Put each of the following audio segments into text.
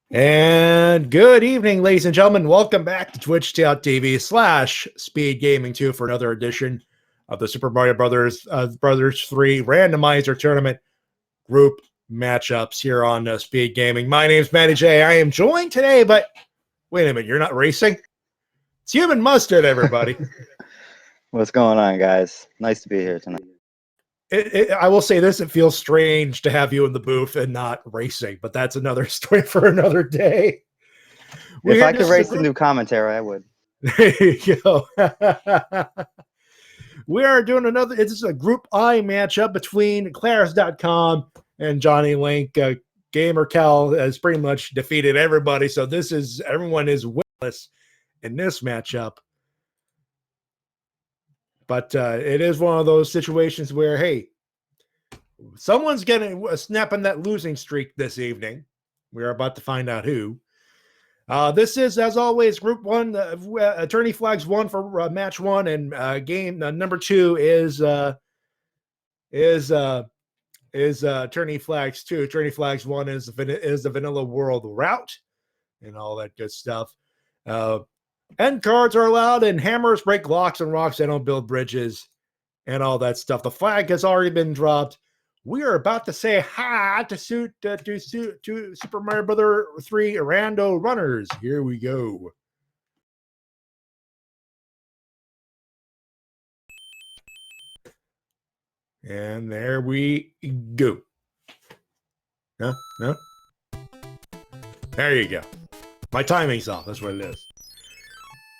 And good evening, ladies and gentlemen. Welcome back to twitch.tv/speedgaming 2 for another edition of the Super Mario Brothers 3 Randomizer Tournament group matchups here on Speed Gaming. My name is Matty J. I am joined today, but wait a minute, you're not racing? It's Human Mustard, everybody. What's going on, guys? Nice to be here tonight. I will say this, it feels strange to have you in the booth and not racing, but that's another story for another day. If I could race and do commentary, I would. There you go. We are doing another, it's a Group I matchup between clarisdatcom and JonnyLink. Gamer Cal has pretty much defeated everybody, so everyone is winless in this matchup. But it is one of those situations where, hey, someone's snapping that losing streak this evening. We're about to find out who. This is, as always, Group 1. Attorney Flags 1 for Match 1, and game number 2 is Attorney Flags 2. Attorney Flags 1 is the Vanilla World route and all that good stuff. End cards are allowed, and hammers break locks and rocks. They don't build bridges and all that stuff. The flag has already been dropped. We are about to say hi to Super Mario Brother 3 Rando Runners. Here we go. And there we go. No? There you go. My timing's off. That's what it is.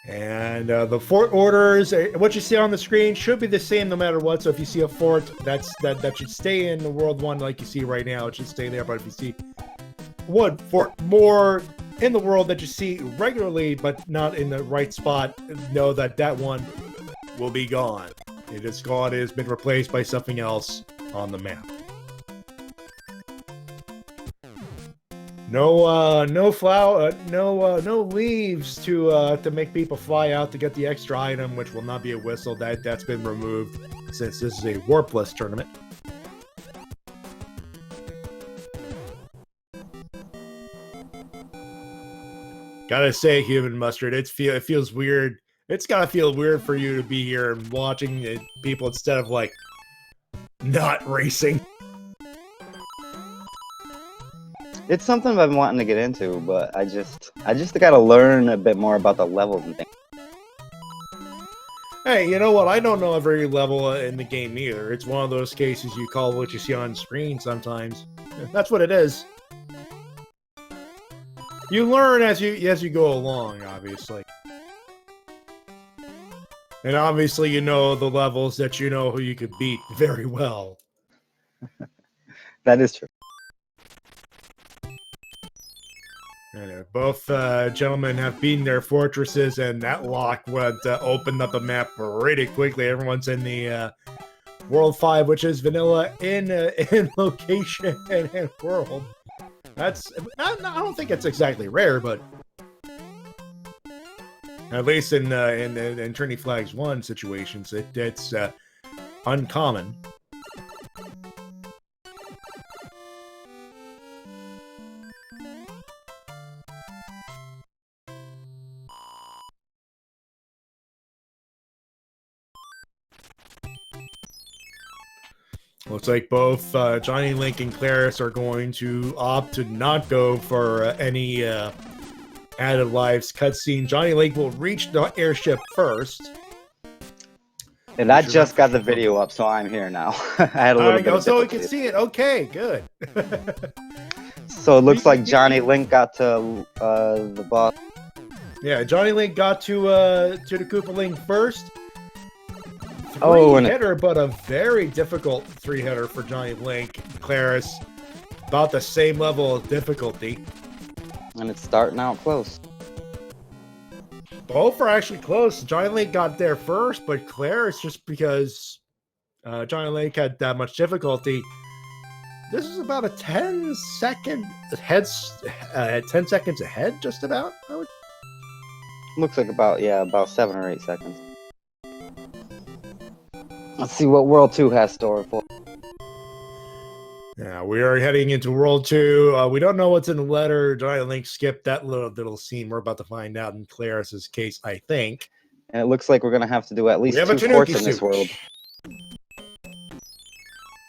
And the fort orders, what you see on the screen should be the same no matter what. So if you see a fort, that should stay in the World 1 like you see right now. It should stay there. But if you see one fort more in the world that you see regularly but not in the right spot, know that one will be gone. It is gone. It has been replaced by something else on the map. No flower, no leaves to make people fly out to get the extra item, which will not be a whistle. That's been removed since this is a Warpless tournament. Gotta say, Human Mustard, it feels weird. It's gotta feel weird for you to be here and watching people instead of like not racing. It's something I've been wanting to get into, but I just got to learn a bit more about the levels and things. Hey, you know what? I don't know every level in the game either. It's one of those cases you call what you see on screen sometimes. That's what it is. You learn as you go along, obviously. And obviously you know the levels that you know who you could beat very well. That is true. Both gentlemen have beaten their fortresses, and that lock opened up the map pretty quickly. Everyone's in the World 5, which is vanilla in location and world. I don't think it's exactly rare, but at least in Attorney Flags 1 situations, it's uncommon. Looks like both JonnyLink and Claris are going to opt to not go for any added lives cutscene. JonnyLink will reach the airship first. And I just got the video up, so I'm here now. I had a little bit of so we can see it. Okay, good. So it looks like JonnyLink got to the boss. Yeah, JonnyLink got to the Koopa Link first. Three-hitter, but a very difficult three-hitter for JonnyLink. Claris, about the same level of difficulty. And it's starting out close. Both are actually close. JonnyLink got there first, but Claris, just because JonnyLink had that much difficulty, this is about a 10-second head, 10 seconds ahead, just about. Looks like about 7 or 8 seconds. Let's see what World 2 has stored for. Yeah, we are heading into World 2. We don't know what's in the letter. JonnyLink skipped that little scene. We're about to find out in Claris's case, I think. And it looks like we're going to have to do at We least have a 2 forts Tanuki in this suit. world.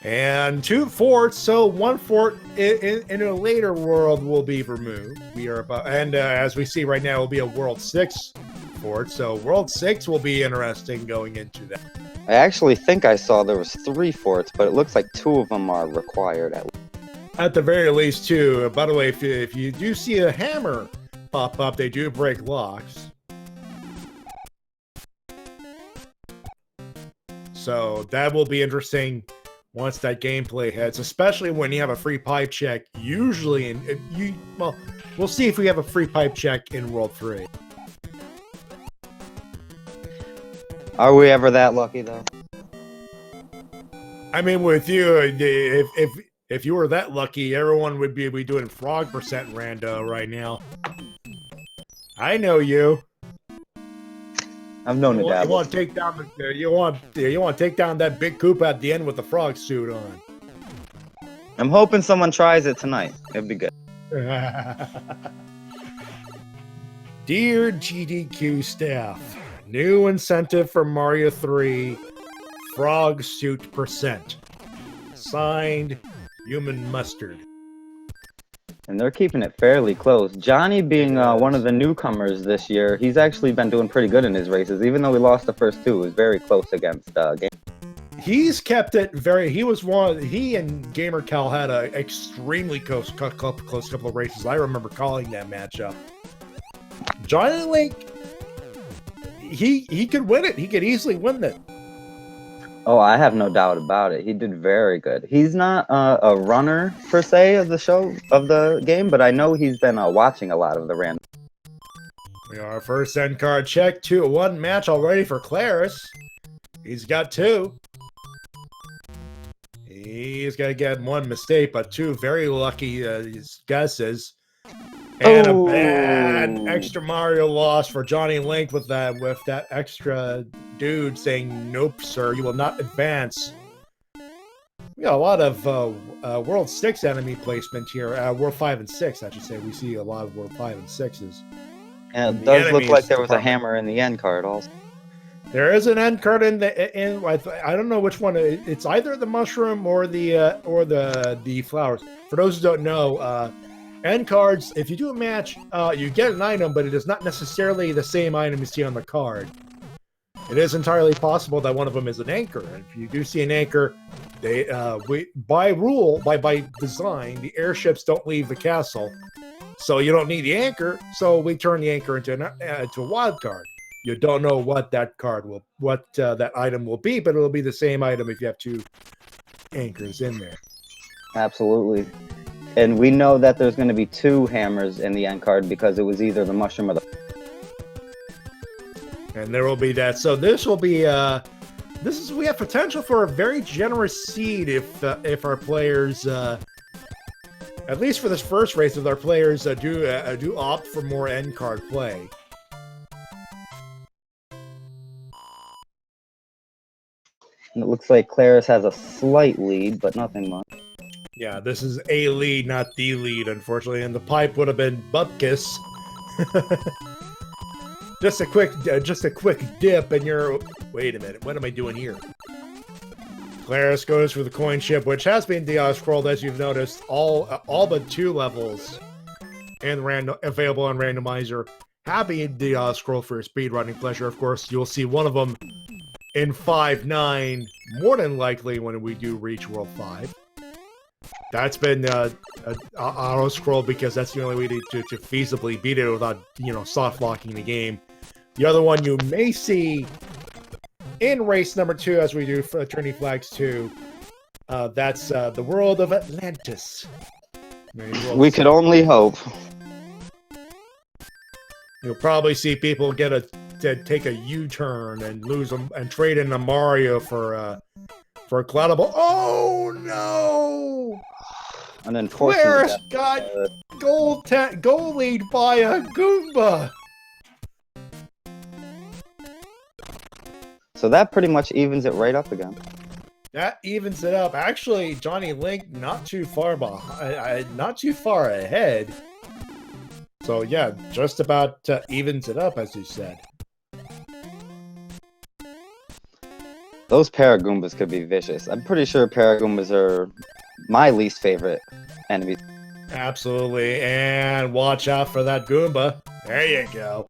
And 2 forts, so 1 fort in a later world will be removed. We are about, and as we see right now, it will be a World 6 fort. So World 6 will be interesting going into that. I actually think I saw there was 3 forts, but it looks like 2 of them are required at least. At the very least, too. By the way, if you do see a hammer pop up, they do break locks. So that will be interesting once that gameplay hits, especially when you have a free pipe check. Usually, well, we'll see if we have a free pipe check in World 3. Are we ever that lucky, though? I mean, with you, if you were that lucky, everyone would be doing frog percent rando right now. I know you. I've known You it. want to take down you want to take down that big Koopa at the end with the frog suit on. I'm hoping someone tries it tonight. It'd be good. Dear GDQ staff, new incentive for Mario 3, frog suit percent. Signed, Human Mustard. And they're keeping it fairly close. Johnny being one of the newcomers this year, he's actually been doing pretty good in his races. Even though he lost the first 2, it was very close against Game. He's kept it very. He and Gamer Cal had a extremely close couple of races. I remember calling that matchup. JonnyLink, he could win it. He could easily win it. Oh, I have no doubt about it. He did very good. He's not a runner per se of the game, but I know he's been watching a lot of the random. We are our first end card check. 2-1 match already for Claris. He's got 2. He's got to get 1 mistake, but 2 very lucky guesses. And a bad extra Mario loss for JonnyLink with that extra dude saying, "Nope, sir, you will not advance." We got a lot of World 6 enemy placement here. World 5 and 6, I should say. We see a lot of World 5 and 6s. And it does look like there was a hammer in the end card also. There is an end card in I don't know which one. It's either the mushroom or the flowers. For those who don't know, end cards, if you do a match, you get an item, but it is not necessarily the same item you see on the card. It is entirely possible that one of them is an anchor. And if you do see an anchor, by design, the airships don't leave the castle. So you don't need the anchor, so we turn the anchor into a wild card. You don't know what that that item will be, but it'll be the same item if you have 2 anchors in there. Absolutely. And we know that there's going to be 2 hammers in the end card because it was either the mushroom or the... And there will be that. So this will be we have potential for a very generous seed if our players at least for this first race, if our players do opt for more end card play. And it looks like Claris has a slight lead, but nothing much. Yeah, this is a lead, not the lead, unfortunately, and the pipe would have been Bupkis. Just a quick dip, and you're... Wait a minute, what am I doing here? Claris goes for the coin ship, which has been scrolled, as you've noticed, all but 2 levels available on Randomizer have been scrolled for your speedrunning pleasure. Of course, you'll see one of them in 5-9, more than likely when we do reach World 5. That's been auto scroll because that's the only way to feasibly beat it without soft locking the game. The other one you may see in race number 2 as we do for Trinity Flags 2. That's the world of Atlantis. We could only hope. You'll probably see people take a U-turn and lose them and trade in a Mario for a Cloudable. Oh no! An unfortunate Claris got goal lead by a Goomba. So that pretty much evens it right up again. That evens it up. Actually, JonnyLink not too far behind, not too far ahead. So yeah, just about evens it up, as you said. Those Paragoombas could be vicious. I'm pretty sure Paragoombas are my least favorite enemies. Absolutely, and watch out for that Goomba. There you go.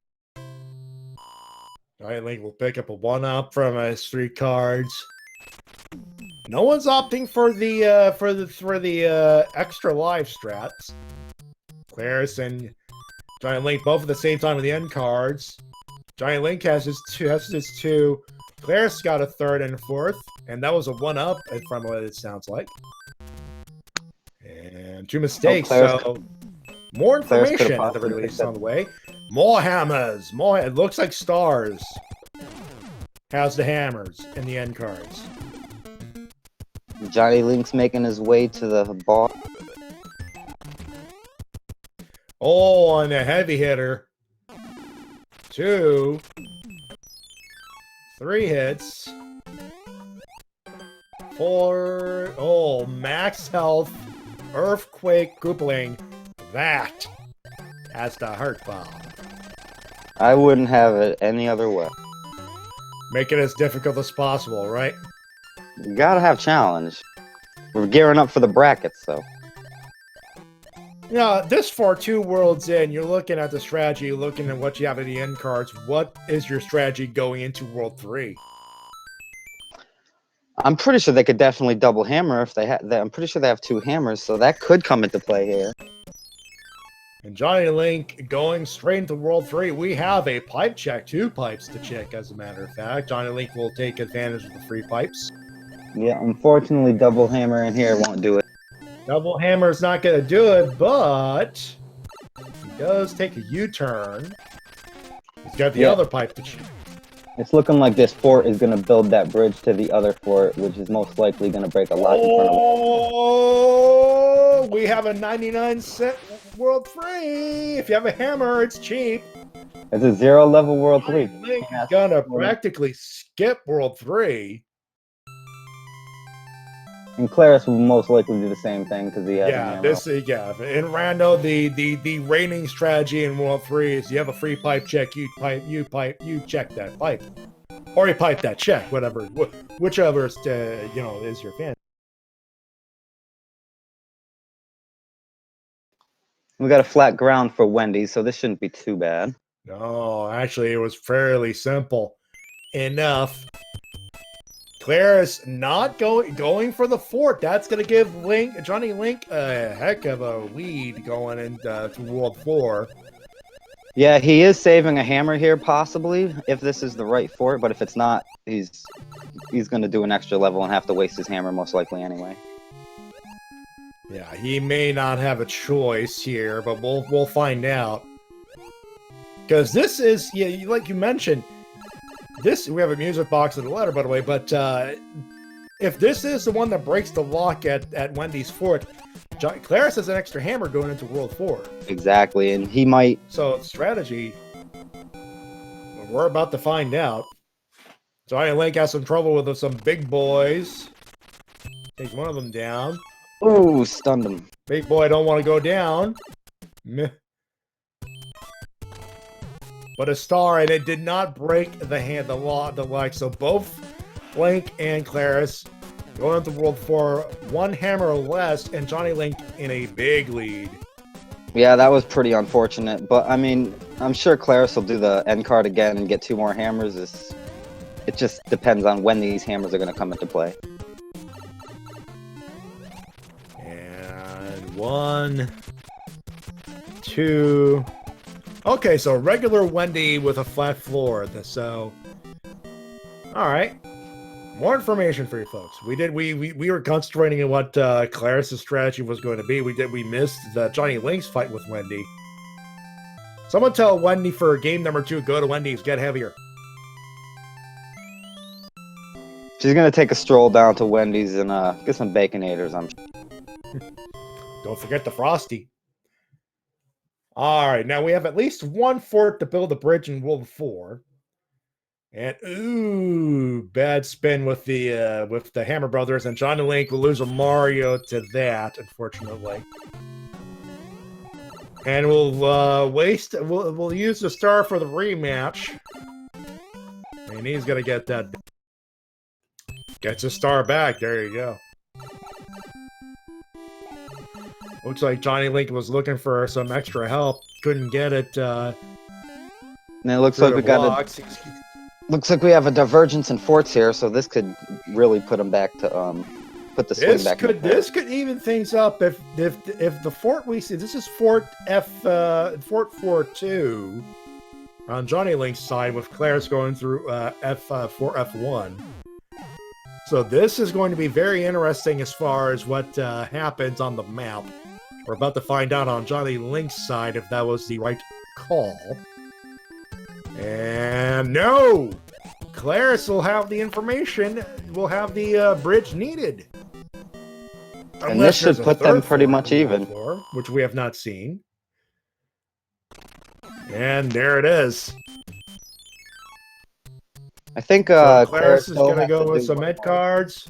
JonnyLink will pick up a 1-up from his 3 cards. No one's opting for the extra life strats. Claris and JonnyLink both at the same time with the end cards. JonnyLink has his two. Claris got a 3rd and 4th, and that was a 1-up from what it sounds like. And 2 mistakes, so more information at the release on the way. More hammers. More. It looks like stars. How's the hammers in the end cards? JonnyLink's making his way to the ball. Oh, and a heavy hitter. 2. 3 hits. 4. Oh, max health. Earthquake Goopling. That's the hurt bomb. I wouldn't have it any other way. Make it as difficult as possible, right? You gotta have challenge. We're gearing up for the brackets, so. Yeah, this far 2 worlds in, you're looking at the strategy, looking at what you have in the end cards. What is your strategy going into World 3? I'm pretty sure they could definitely double hammer if they had. I'm pretty sure they have 2 hammers, so that could come into play here. And JonnyLink going straight into World 3. We have a pipe check, 2 pipes to check, as a matter of fact. JonnyLink will take advantage of the free pipes. Yeah, unfortunately, double hammer in here won't do it. Double hammer's not going to do it, but he does take a U-turn. He's got the other pipe to check. It's looking like this fort is going to build that bridge to the other fort, which is most likely going to break a lot in front of it. Oh, we have a 99-cent World 3. If you have a hammer, it's cheap. It's a 0-level World 3. JonnyLink gonna practically skip World 3. And Claris will most likely do the same thing because he has In Rando, the reigning strategy in World 3 is you have a free pipe check, you check that pipe, or you pipe that check, whichever is your fan. We got a flat ground for Wendy's, so this shouldn't be too bad. No, actually, it was fairly simple enough. Claris not going for the fort. That's going to give JonnyLink a heck of a lead going into World 4. Yeah, he is saving a hammer here, possibly, if this is the right fort. But if it's not, he's going to do an extra level and have to waste his hammer, most likely, anyway. Yeah, he may not have a choice here, but we'll find out. Because this is, like you mentioned, we have a music box in the letter, by the way, but if this is the one that breaks the lock at Wendy's fort, Claris has an extra hammer going into World 4. Exactly, and he might... So, strategy, we're about to find out. JonnyLink has some trouble with some big boys. Take one of them down. Ooh, stunned him. Big boy don't want to go down. Meh. But a star, and it did not break the lock. So both Link and Claris going into World 4, 1 hammer or less, and JonnyLink in a big lead. Yeah, that was pretty unfortunate. But, I mean, I'm sure Claris will do the end card again and get 2 more hammers. It just depends on when these hammers are going to come into play. And 1, 2... Okay, so regular Wendy with a flat floor. So, all right. More information for you folks. We were concentrating on what Claris's strategy was going to be. We missed the JonnyLink's fight with Wendy. Someone tell Wendy for game number 2, go to Wendy's, get heavier. She's gonna take a stroll down to Wendy's and get some Baconators. Don't forget the Frosty. All right, now we have at least 1 fort to build a bridge in World 4. And ooh, bad spin with the Hammer Brothers, and JonnyLink will lose a Mario to that, unfortunately. And we'll use the star for the rematch. And he's gonna get that. Gets a star back. There you go. Looks like JonnyLink was looking for some extra help. Couldn't get it. And it looks like we got looks like we have a divergence in forts here, so this could really put them back to put the swing back. This could even things up if the fort we see. This is Fort 4-2 on JonnyLink's side, with Claris going through F1. So this is going to be very interesting as far as what happens on the map. We're about to find out on JonnyLink's side if that was the right call. And no! Claris will have the information, will have the bridge needed. And this should put them pretty much even. Floor, which we have not seen. And there it is. I think so Claris is going to go with some med cards.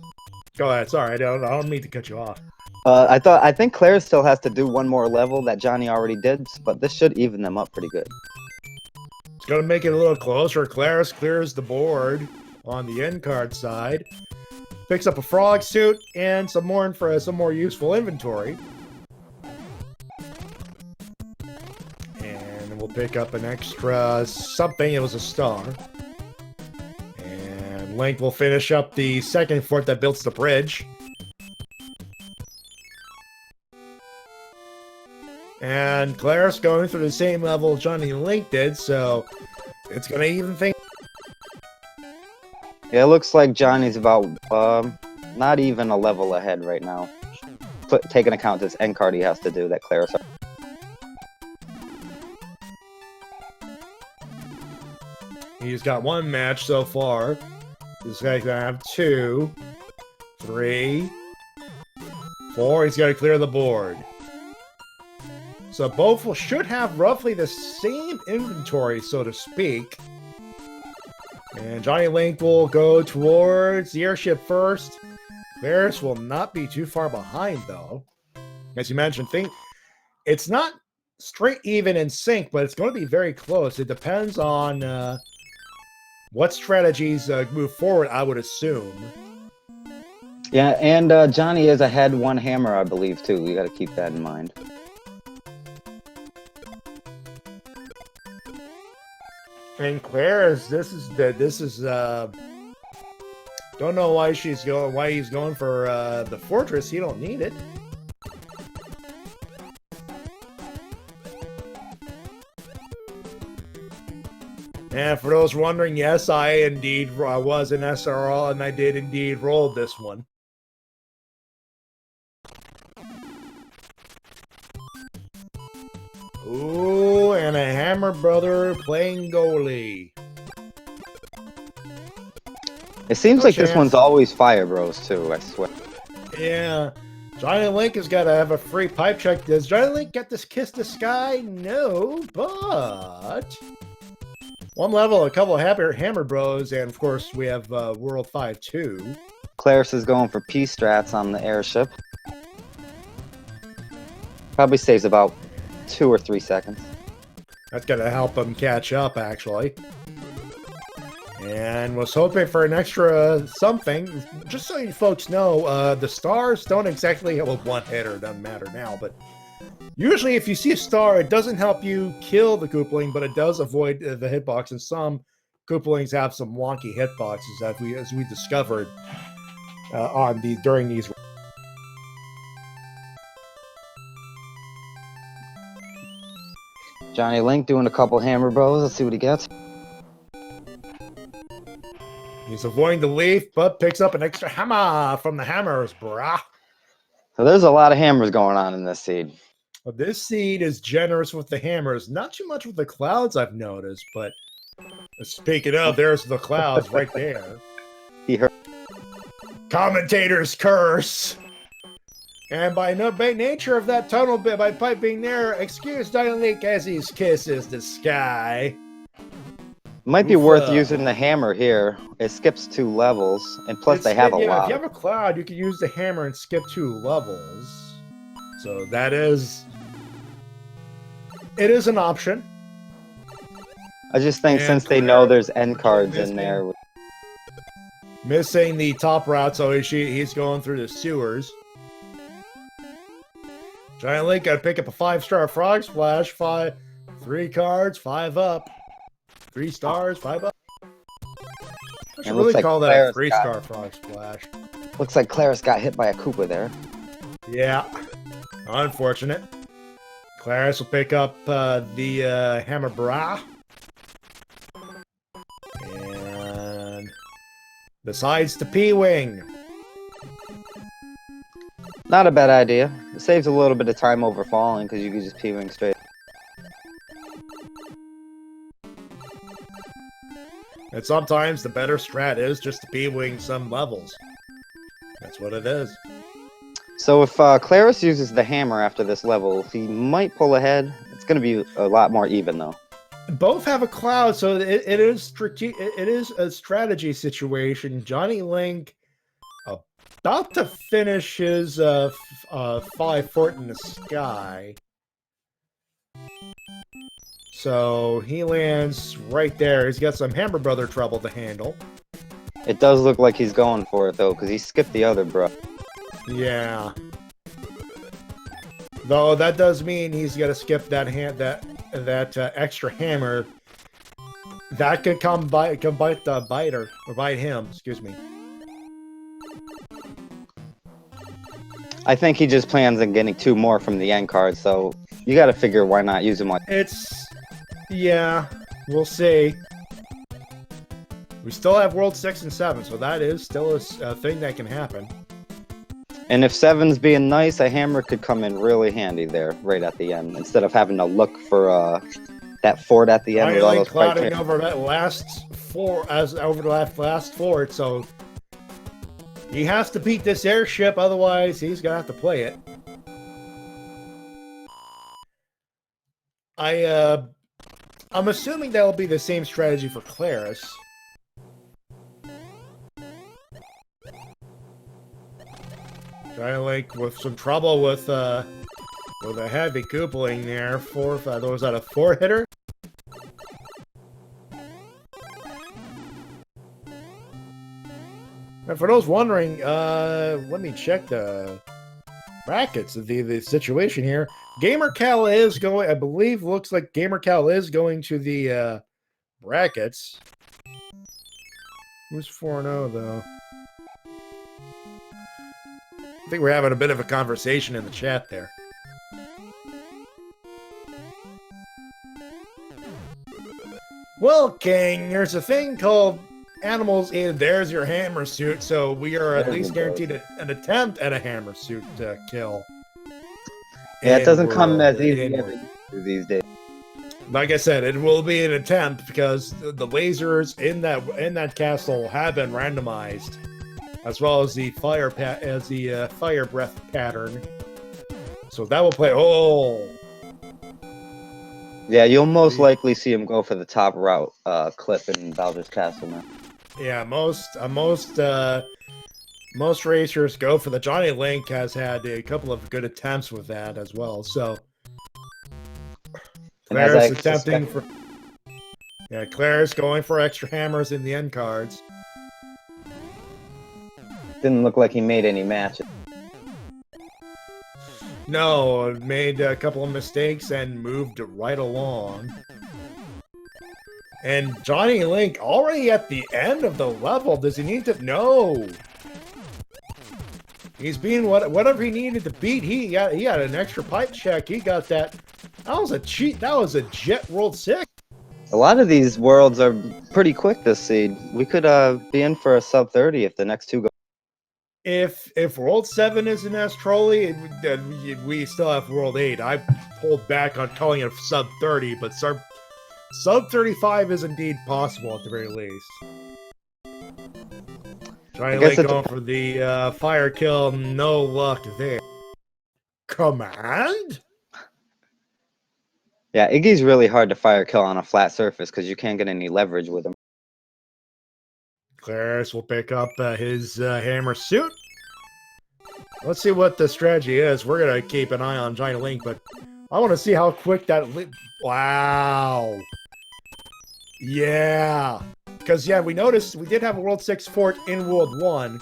Go ahead. Sorry, I don't mean to cut you off. I think Claris still has to do one more level that Johnny already did, but this should even them up pretty good. It's going to make it a little closer. Claris clears the board on the end card side. Picks up a frog suit and some more useful inventory. And we'll pick up an extra something. It was a star. And Link will finish up the second fort that builds the bridge. And Claris going through the same level JonnyLink did, so it's going to even things. Yeah, it looks like Johnny's about not even a level ahead right now. Taking account this end card he has to do that Claris. He's got one match so far. This guy's gonna have 2, 3, 4. He's got to clear the board. So both should have roughly the same inventory, so to speak. And JonnyLink will go towards the airship first. Claris will not be too far behind, though. As you mentioned, it's not straight even in sync, but it's going to be very close. It depends on what strategies move forward, I would assume. Yeah, and Johnny is ahead one hammer, I believe, too. We got to keep that in mind. And Claris, this is don't know why he's going for the fortress. He don't need it. And for those wondering, yes, I indeed was an SRL, and I did indeed roll this one. Ooh, and a Hammer Brother playing goalie. It seems like this one's always Fire Bros, too, I swear. Yeah. JonnyLink has got to have a free pipe check. Does JonnyLink get this Kiss the Sky? No, but one level, a couple of Hammer Bros, and of course we have World 5-2. Claris is going for P strats on the airship. Probably saves about 2 or 3 seconds. That's going to help him catch up, actually. And was hoping for an extra something. Just so you folks know, the stars don't exactly have a one-hitter. Doesn't matter now, but usually if you see a star, it doesn't help you kill the Koopling, but it does avoid the hitbox. And some Kooplings have some wonky hitboxes, as we discovered during these. JonnyLink doing a couple Hammer Bros. Let's see what he gets. He's avoiding the leaf, but picks up an extra hammer from the hammers, brah. So there's a lot of hammers going on in this seed. Well, this seed is generous with the hammers. Not too much with the clouds, I've noticed, but speaking of, there's the clouds right there. He heard. Commentator's curse. And by nature of that tunnel, by pipe being there, excuse JonnyLink as he kisses the sky. Might be worth using the hammer here. It skips 2 levels, and plus they have a yeah, lot. if you have a cloud, you can use the hammer and skip 2 levels. So that is... It is an option. I just think And since they know there's end cards in there... Missing the top route, so he's going through the sewers. JonnyLink got to pick up a 5-star Frog Splash. 3 cards, 5 up. 3 stars, 5 up. I should really call that a 3-star Frog Splash. Looks like Claris got hit by a Koopa there. Yeah, unfortunate. Claris will pick up the Hammer Bra. And decides to P-Wing. Not a bad idea. It saves a little bit of time over falling because you can just P-Wing straight. And sometimes the better strat is just to P-Wing some levels. That's what it is. So if Claris uses the hammer after this level, he might pull ahead. It's going to be a lot more even, though. Both have a cloud, so it is a strategy situation. JonnyLink about to finish his 5 fort in the sky. So he lands right there. He's got some Hammer Brother trouble to handle. It does look like he's going for it, though, because he skipped the other bro. Yeah. Though that does mean he's got to skip that extra hammer. That could bite the biter or bite him. Excuse me. I think he just plans on getting 2 more from the end card, so you got to figure why not use him on. Yeah, we'll see. We still have World 6 and 7, so that is still a thing that can happen. And if 7's being nice, a hammer could come in really handy there, right at the end, instead of having to look for that fort at the end with all those clouding over that last fort, so he has to beat this airship, otherwise he's gonna have to play it. I'm assuming that'll be the same strategy for Claris. JonnyLink with some trouble with a heavy coupling there. Was that a 4-hitter? And for those wondering, let me check the brackets of the situation here. GamerCal is going, I believe, looks like GamerCal is going to the brackets. Who's 4-0 though? I think we're having a bit of a conversation in the chat there. Well, King, there's a thing called animals in There's Your Hammer Suit, so we are at least guaranteed an attempt at a hammer suit kill. Yeah, it doesn't come as easy these days. Like I said, it will be an attempt because the lasers in that castle have been randomized, as well as the fire breath pattern. So that will play. Oh, yeah, you'll most likely see him go for the top route clip in Bowser's Castle now. Yeah, most racers go for the. JonnyLink has had a couple of good attempts with that as well. So Claris attempting for. Yeah, Claris going for extra hammers in the end cards. Didn't look like he made any matches. No, made a couple of mistakes and moved right along. And JonnyLink already at the end of the level. Does he need to? No. He's being whatever he needed to beat. He got an extra pipe check. He got that. That was a cheat. That was a Jet World 6. A lot of these worlds are pretty quick this seed. We could be in for a sub 30 if the next 2 go. If World 7 isn't as trolly, then we still have World 8. I pulled back on calling it sub 30, but sub 35 is indeed possible at the very least. JonnyLink going for the fire kill, no luck there. Command? Yeah, Iggy's really hard to fire kill on a flat surface because you can't get any leverage with him. Claris will pick up his hammer suit. Let's see what the strategy is. We're going to keep an eye on JonnyLink, but I want to see how quick that... Wow. Yeah. Because, yeah, we noticed we did have a World 6 fort in World 1.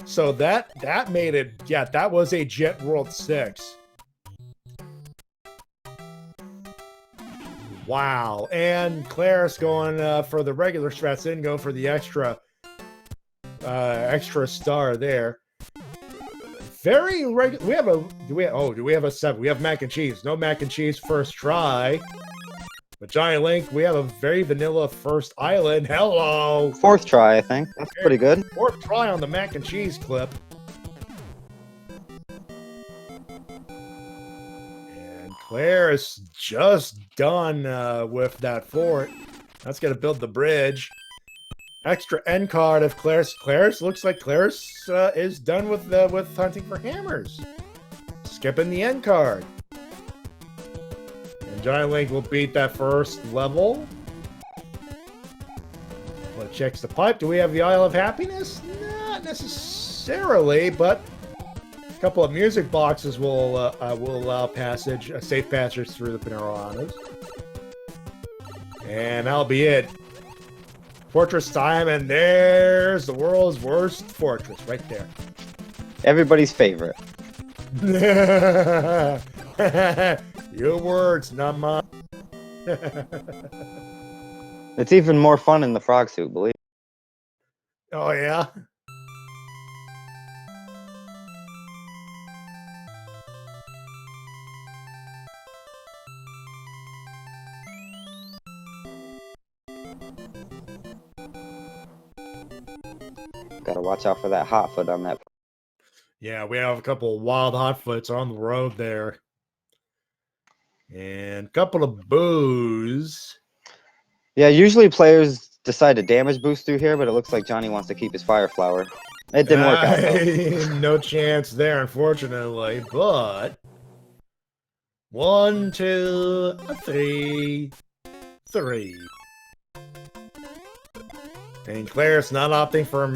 So that made it... Yeah, that was a Jet World 6. Wow. And Claris going for the regular strats, didn't go for the extra star there. Very regular. We have a. Do we have a 7? We have mac and cheese. No mac and cheese first try. But JonnyLink, we have a very vanilla first island. Hello. 4th try, I think. That's pretty good. 4th try on the mac and cheese clip. And Claris just done with that fort. That's gonna build the bridge. Extra end card of Claris. Claris looks like Claris is done with hunting for hammers. Skipping the end card. And JonnyLink will beat that first level. Well, checks the pipe. Do we have the Isle of Happiness? Not necessarily, but a couple of music boxes will allow passage, a safe passage through the panoramas. And that'll be it. Fortress time, and there's the world's worst fortress right there. Everybody's favorite. Your words, not mine. It's even more fun in the frog suit, believe me. Oh, yeah? Gotta watch out for that hot foot on that. Yeah, we have a couple of wild hotfoots on the road there. And a couple of boos. Yeah, usually players decide to damage boost through here, but it looks like Johnny wants to keep his fire flower. It didn't work out, though. No chance there, unfortunately, but 1, 2, 3, 3. And Claris not opting for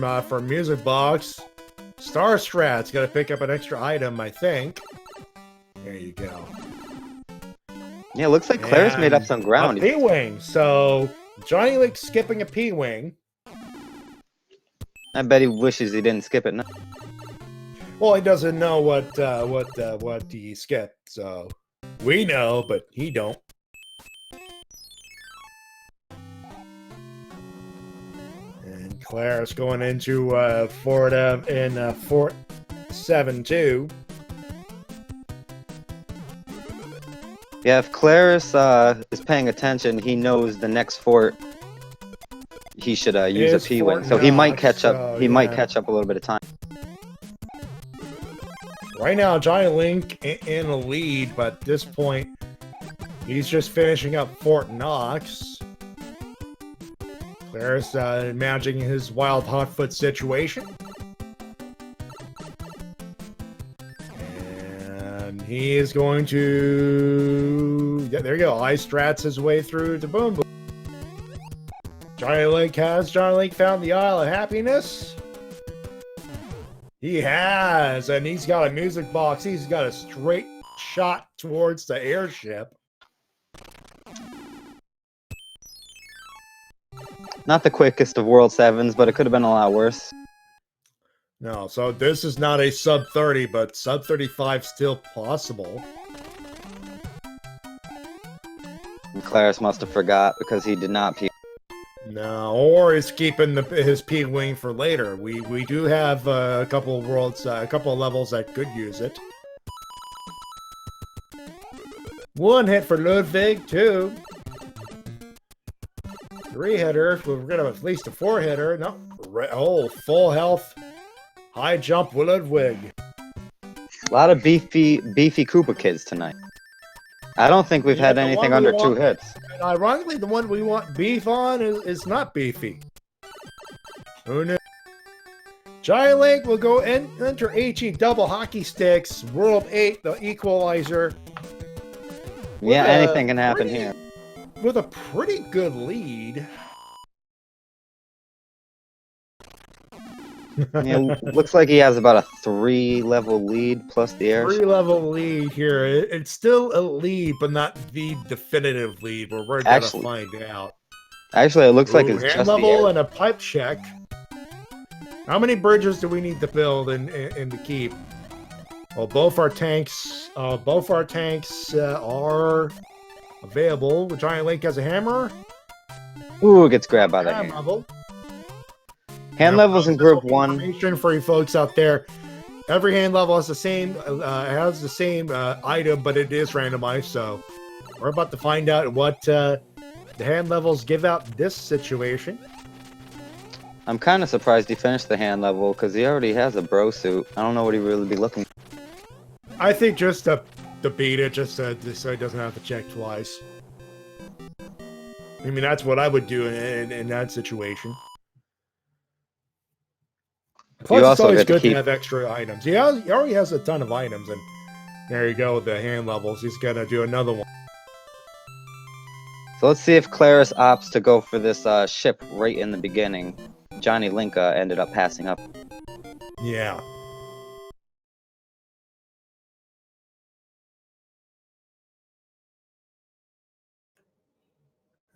music box. Star Strat's got to pick up an extra item, I think. There you go. Yeah, looks like Claris made up some ground. A P-Wing. So JonnyLink skipping a P-Wing. I bet he wishes he didn't skip it. No. Well, he doesn't know what he skipped, so we know, but he don't. And Claris going into Fort 7-2. Yeah, if Claris is paying attention, he knows the next fort he should use a P-Wing. So he might catch up. He might catch up a little bit of time. Right now, JonnyLink in a lead, but at this point, he's just finishing up Fort Knox. Claris managing his wild hotfoot situation. And he is going to... Yeah, there you go. Ice strats his way through to Boom Boom. JonnyLink found the Isle of Happiness? He has, and he's got a music box. He's got a straight shot towards the airship. Not the quickest of World 7s, but it could have been a lot worse. No, so this is not a sub 30, but sub 35 still possible. And Claris must have forgot because he did not P. No, or he's keeping his P-Wing for later. We do have a couple of levels that could use it. 1 hit for Ludwig, 2. 3-hitter. We're gonna have at least a 4-hitter. No, oh, full health, high jump Ludwig. A lot of beefy Koopa kids tonight. I don't think we've had anything under 2 hits. And ironically, the one we want beef on is not beefy. Who knew? JonnyLink will go enter HE double hockey sticks. World 8, the equalizer. Yeah, anything can happen here. With a pretty good lead. Yeah, looks like he has about a 3-level lead plus the air. 3-level lead here. It's still a lead, but not the definitive lead where we're gonna find out. Actually, it looks like it's hand just level the air. and a pipe check. How many bridges do we need to build in to keep? Well, both our tanks are available. JonnyLink has a hammer. Ooh, gets grabbed by the hand. Level. Hand levels in group 1. Information for you folks out there. Every hand level has the same item, but it is randomized. So we're about to find out what the hand levels give out this situation. I'm kind of surprised he finished the hand level because he already has a bro suit. I don't know what he really be looking for. I think just to beat it, just so he doesn't have to check twice. I mean, that's what I would do in that situation. Plus, it's always good to have extra items. He already has a ton of items, and there you go with the hand levels. He's gonna do another one. So let's see if Claris opts to go for this ship right in the beginning. JonnyLink ended up passing up. Yeah.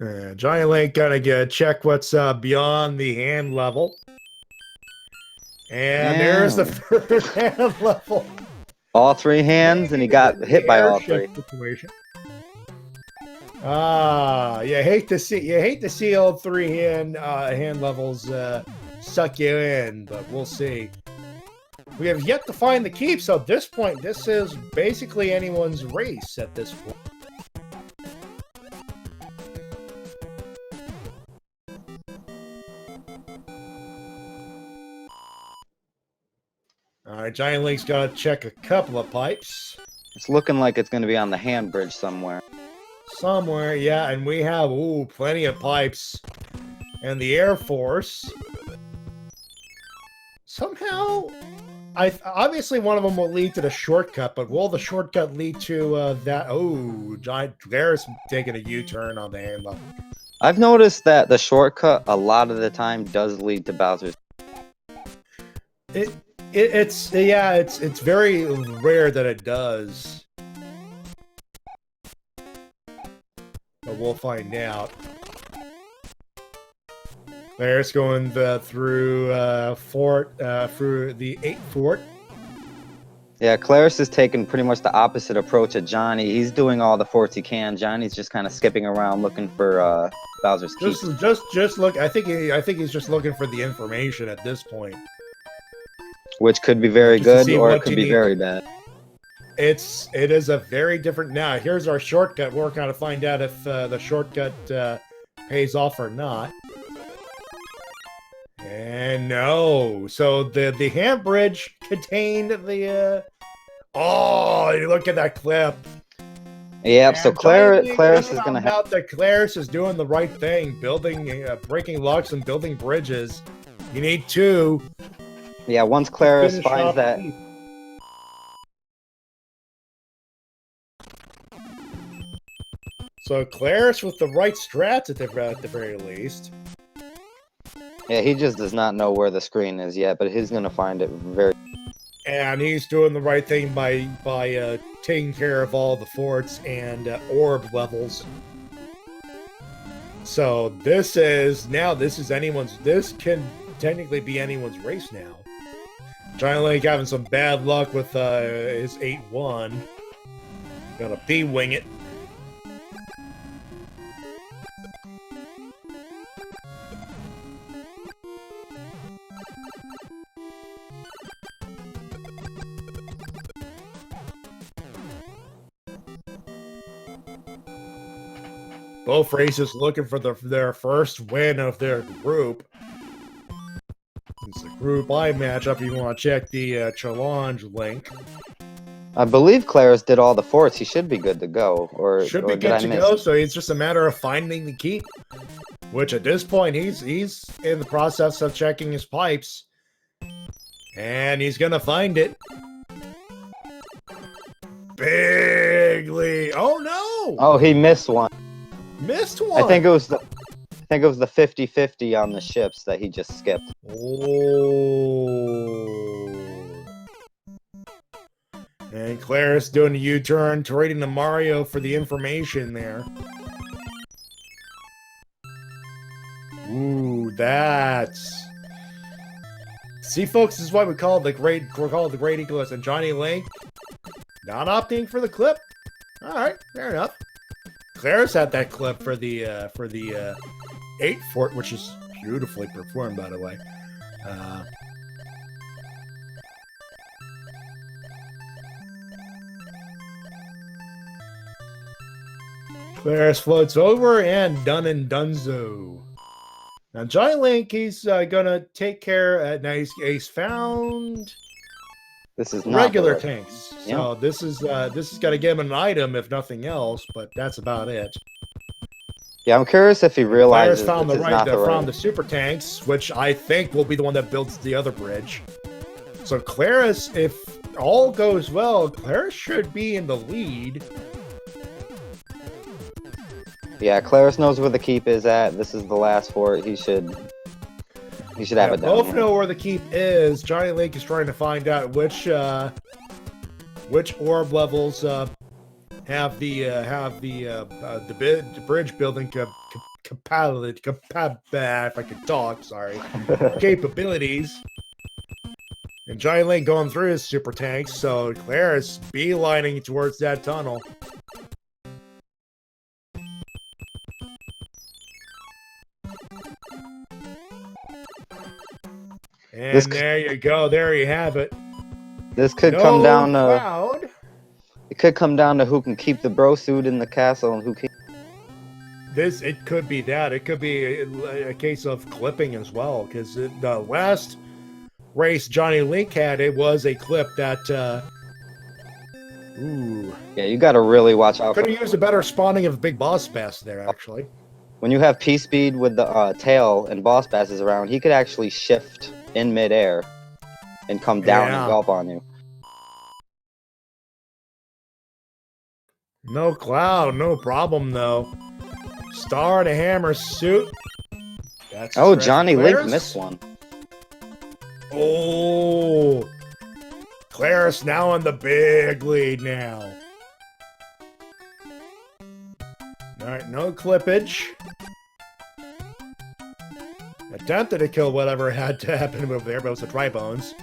JonnyLink gonna check what's beyond the hand level. And there's the third hand level. All 3 hands, and he got hit by all 3. Situation. You hate to see all 3 hand levels suck you in, but we'll see. We have yet to find the keep, so at this point, this is basically anyone's race at this point. Alright, JonnyLink's got to check a couple of pipes. It's looking like it's going to be on the hand bridge somewhere. Somewhere, yeah, and we have, plenty of pipes. And the Air Force. Somehow, obviously one of them will lead to the shortcut, but will the shortcut lead to that? Oh, Claris taking a U-turn on the hand level. I've noticed that the shortcut a lot of the time does lead to Bowser's. It's very rare that it does. But we'll find out. There's going through through the 8th fort. Yeah, Claris is taking pretty much the opposite approach of Johnny. He's doing all the forts he can. Johnny's just kind of skipping around looking for Bowser's keep. Just look. I think he's just looking for the information at this point. Which could be very good, or it could be very bad. It is a very different. Now, here's our shortcut. We're going to find out if the shortcut pays off or not. And no. So the hand bridge contained the. Oh, you look at that clip. Yep. And so Claris is going to have. That Claris is doing the right thing, breaking locks and building bridges. You need 2. Yeah, once Claris finds that. So Claris with the right strats at the very least. Yeah, he just does not know where the screen is yet, but he's gonna find it very. And he's doing the right thing by taking care of all the forts and orb levels. So this can technically be anyone's race now. JonnyLink having some bad luck with his 8-1. Gonna B-wing it. Both races looking for their first win of their group. It's a Group I matchup. You want to check the challenge link. I believe Claris did all the forts. He should be good to go. Should be good to go. So it's just a matter of finding the keep. Which at this point he's in the process of checking his pipes, and he's gonna find it. Big lead. Oh no! No. Oh, he missed one. Missed one. I think it was the 50-50 on the ships that he just skipped. Oh. And Claris doing a U-turn, trading to Mario for the information there. Ooh, that's... See, folks, this is why we call it the Great Equalist. And JonnyLink, not opting for the clip. All right, fair enough. Claris had that clip for the 8 fort, which is beautifully performed, by the way. Claris floats over and done and donezo. Now JonnyLink, he's gonna take care. Now he's found This is not regular the- tanks. Yeah. So this is gonna give him an item if nothing else, but that's about it. Yeah, I'm curious if he realizes Claris found this the is not the right. found the super tanks, which I think will be the one that builds the other bridge. So Claris, if all goes well, Claris should be in the lead. Yeah, Claris knows where the keep is at. This is the last fort. He should have it down. Both here. know where the keep is. JonnyLink is trying to find out which orb levels have the bridge building capability. If I could talk, sorry, capabilities. And JonnyLink going through his super tanks, so Claris beelining towards that tunnel. And there you go. There you have it. This could come down to cloud. it could come down to who can keep the bro suit in the castle and who can. It could be that. It could be a case of clipping as well, because the last race JonnyLink had, it was a clip that. Ooh. Yeah, you got to really watch out. Could have used a better spawning of Big Boss Bass there, actually. When you have P-Speed with the tail and Boss Basses around, he could actually shift in midair and come down and gulp on you. No cloud, no problem though. Star and a hammer suit. That's Oh, JonnyLink missed one. Oh, Claris now in the big lead now. All right, no clippage. Attempted to kill whatever had to happen over there, but it was the dry bones.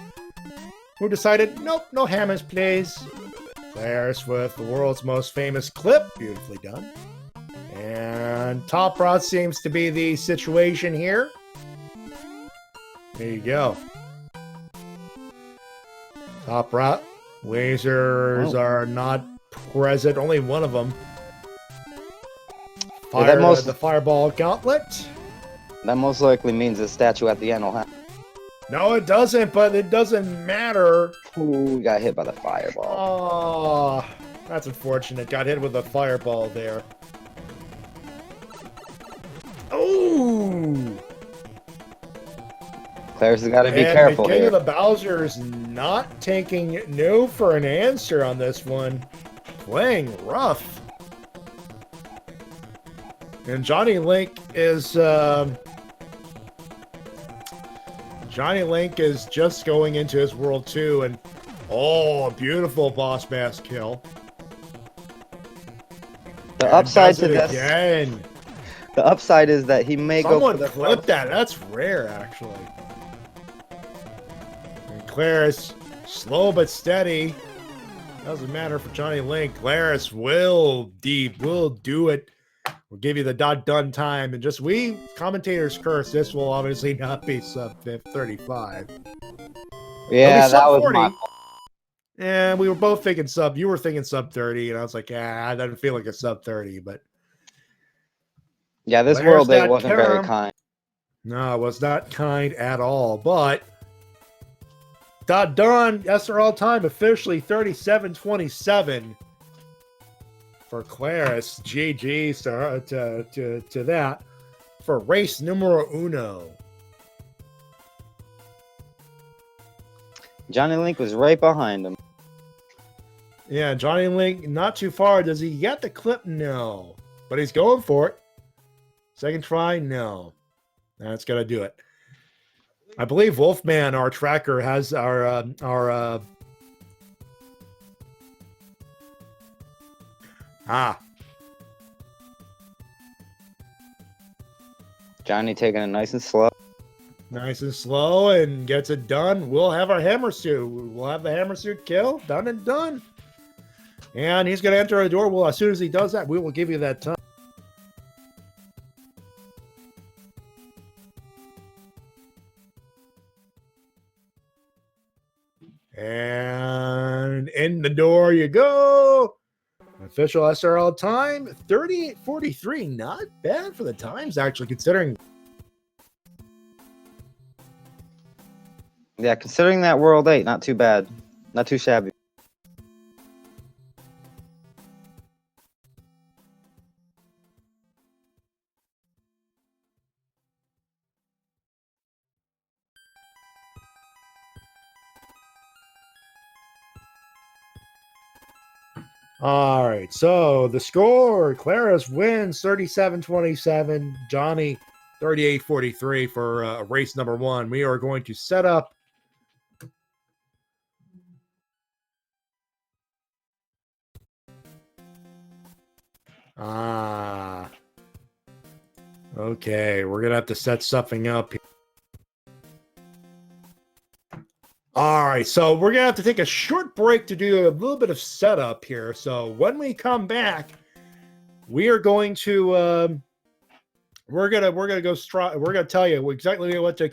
Who decided, nope, no hammers, please. Claris with the world's most famous clip. Beautifully done. And Top Rod seems to be the situation here. There you go. Top Rod. Lasers are not present. Only one of them. Fire, the Fireball Gauntlet. That most likely means the statue at the end will have. No, it doesn't, but it doesn't matter. Ooh, got hit by the fireball. Oh, that's unfortunate. Got hit with a fireball there. Oh! Claris has got to be careful the King here. of the Bowser's not taking no for an answer on this one. Playing rough. And JonnyLink is just going into his World 2, and oh, a beautiful Boss Bass kill. The upside to this this, again. the upside is that he may go for the clip that. That's rare, actually. And Claris, slow but steady. Doesn't matter for JonnyLink. Claris will do it. We'll give you the done time, and just we commentators curse. This will obviously not be sub 35. Yeah, that was my fault. And we were both thinking sub. You were thinking sub 30, and I was like, that doesn't feel like a sub 30. But yeah, this world day wasn't very kind. No, it was not kind at all. But done. SRL time officially 37:27. For Claris, GG's to that for race numero uno. JonnyLink was right behind him. Yeah, JonnyLink, not too far. Does he get the clip? No. But he's going for it. Second try? No. That's going to do it. I believe Wolfman, our tracker, has our Johnny taking it nice and slow. Nice and slow and gets it done. We'll have our hammer suit. We'll have the hammer suit kill. Done and done. And he's going to enter a door. Well, as soon as he does that, we will give you that time. And in the door you go. Official SRL time, 38:43. Not bad for the times, actually, considering. Yeah, considering that World 8, not too bad. Not too shabby. All right, so the score, Claris wins 37-27, Johnny 38-43 for race number 1. We are going to set up okay, we're gonna have to set something up here. All right, so we're gonna have to take a short break to do a little bit of setup here. So when we come back, we are going to we're gonna tell you exactly what to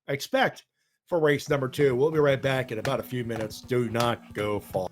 expect for race number 2. We'll be right back in about a few minutes. Do not go far.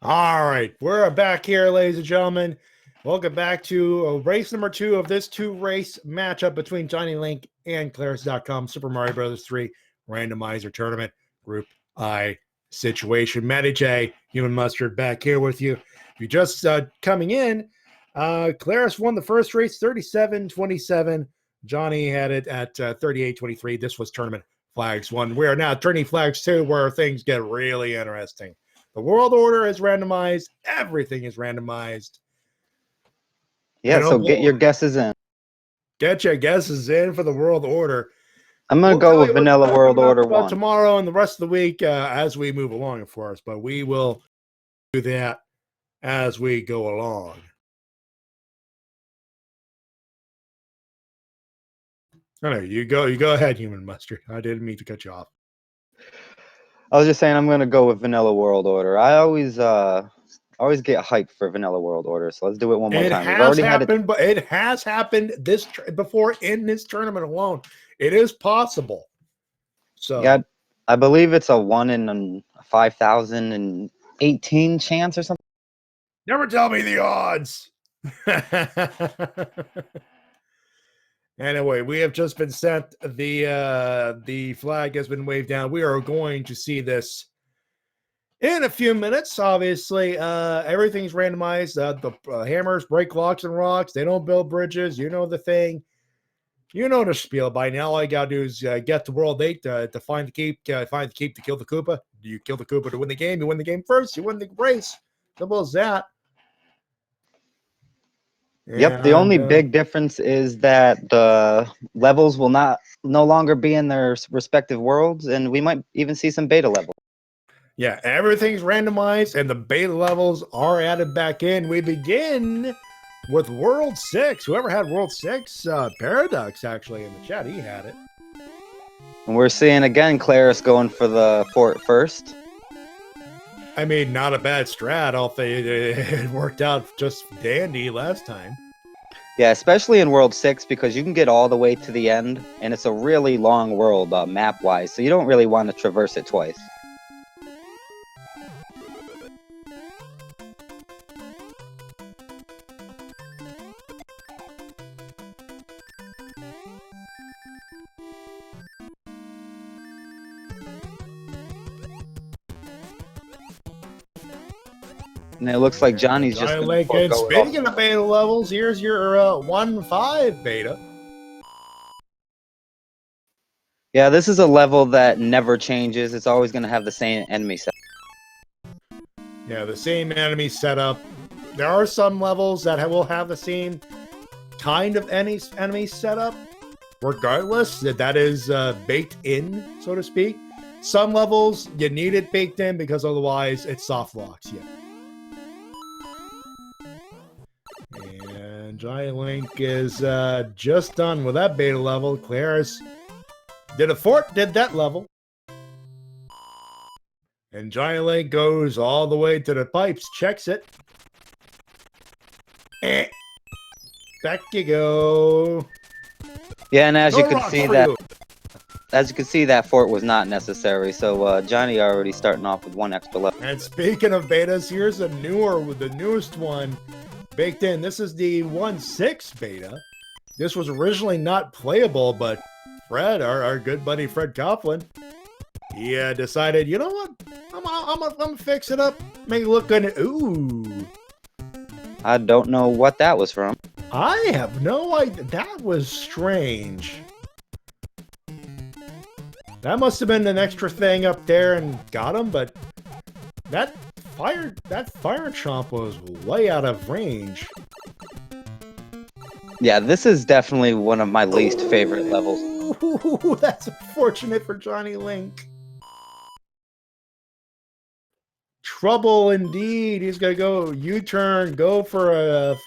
All right, we're back here, ladies and gentlemen. Welcome back to race number 2 of this 2-race matchup between JonnyLink and clarisdatcom Super Mario Brothers 3 Randomizer Tournament Group I situation. Matty J, Human Mustard, back here with you. If you're just coming in, Claris won the first race 37-27. Johnny had it at 38-23. This was Tournament Flags 1. We are now Tourney Flags 2, where things get really interesting. The world order is randomized. Everything is randomized. Yeah, so get your guesses in. Get your guesses in for the world order. I'm going to go with Vanilla World Order 1. Tomorrow and the rest of the week as we move along, of course. But we will do that as we go along. I know, you go ahead, Human Mustard. I didn't mean to cut you off. I was just saying I'm going to go with Vanilla World Order. I always get hyped for Vanilla World Order, so let's do it one more time. It has happened, but it has happened before in this tournament alone. It is possible. So yeah, I believe it's a 1 in 5,018 chance or something. Never tell me the odds. Anyway, we have just been sent the flag has been waved down. We are going to see this in a few minutes. Obviously, everything's randomized. The hammers break locks and rocks. They don't build bridges. You know the thing. You know the spiel by now. All I gotta do is get to World 8 to find the keep. Find the keep to kill the Koopa. Do you kill the Koopa to win the game? You win the game first. You win the race. Simple as that. Yep, the only big difference is that the levels will no longer be in their respective worlds, and we might even see some beta levels. Yeah, everything's randomized, and the beta levels are added back in. We begin with World 6. Whoever had World 6, Paradox, actually, in the chat, he had it. And we're seeing, again, Claris going for the fort first. I mean, not a bad strat. I'll say it worked out just dandy last time. Yeah, especially in World 6, because you can get all the way to the end, and it's a really long world map-wise, so you don't really want to traverse it twice. And it looks like Johnny's just going to go. Speaking of beta levels, here's your 1-5 beta. Yeah, this is a level that never changes. It's always going to have the same enemy set. Yeah, the same enemy setup. There are some levels that will have the same kind of enemy setup. Regardless, that is baked in, so to speak. Some levels, you need it baked in because otherwise it soft locks you. And JonnyLink is just done with that beta level. Claris did that level. And JonnyLink goes all the way to the pipes, checks it. Back you go. Yeah, and as you can see that as you can see, that fort was not necessary. So Johnny already starting off with 1 extra level. And speaking of betas, here's the newest one baked in. This is the 1.6 beta. This was originally not playable, but Fred, our good buddy Fred Coughlin, he decided, you know what? I'm gonna fix it up, make it look good. Ooh. I don't know what that was from. I have no idea. That was strange. That must have been an extra thing up there and got him, but that fire chomp was way out of range. Yeah, this is definitely one of my least favorite levels. Ooh, that's unfortunate for JonnyLink. Trouble indeed. He's gonna go U-turn, go for the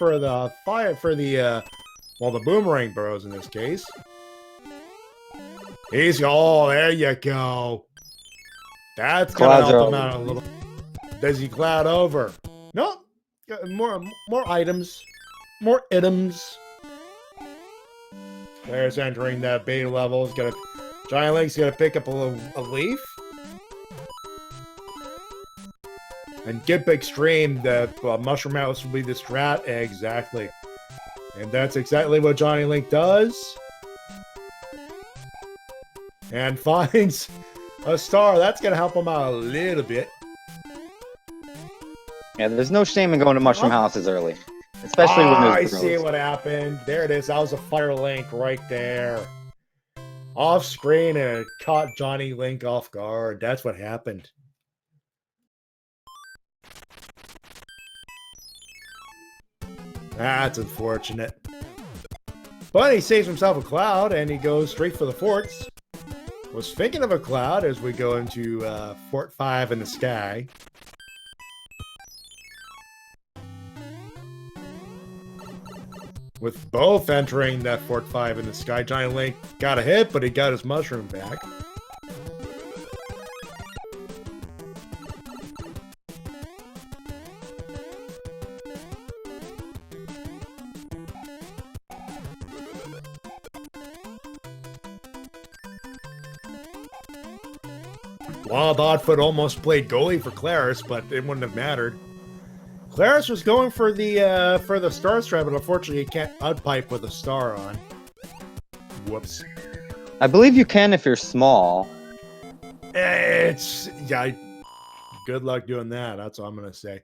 boomerang burrows in this case. Oh, there you go. That's gonna help him out a little. Does he cloud over? No, more items, more items. There's entering that beta level. JonnyLink's gonna pick up a leaf. And Gimp Extreme, the Mushroom House will be the strat. Exactly. And that's exactly what JonnyLink does. And finds a star. That's going to help him out a little bit. Yeah, there's no shame in going to Mushroom Houses early. Especially when there's I see what happened. There it is. That was a Fire Link right there. Off screen, and it caught JonnyLink off guard. That's what happened. That's unfortunate. But he saves himself a cloud, and he goes straight for the forts. Was thinking of a cloud as we go into Fort 5 in the sky. With both entering that Fort 5 in the sky, JonnyLink got a hit, but he got his mushroom back. Wild Oddfoot almost played goalie for Claris, but it wouldn't have mattered. Claris was going for the star strat, but unfortunately you can't outpipe with a star on. Whoops. I believe you can if you're small. Good luck doing that. That's all I'm gonna say.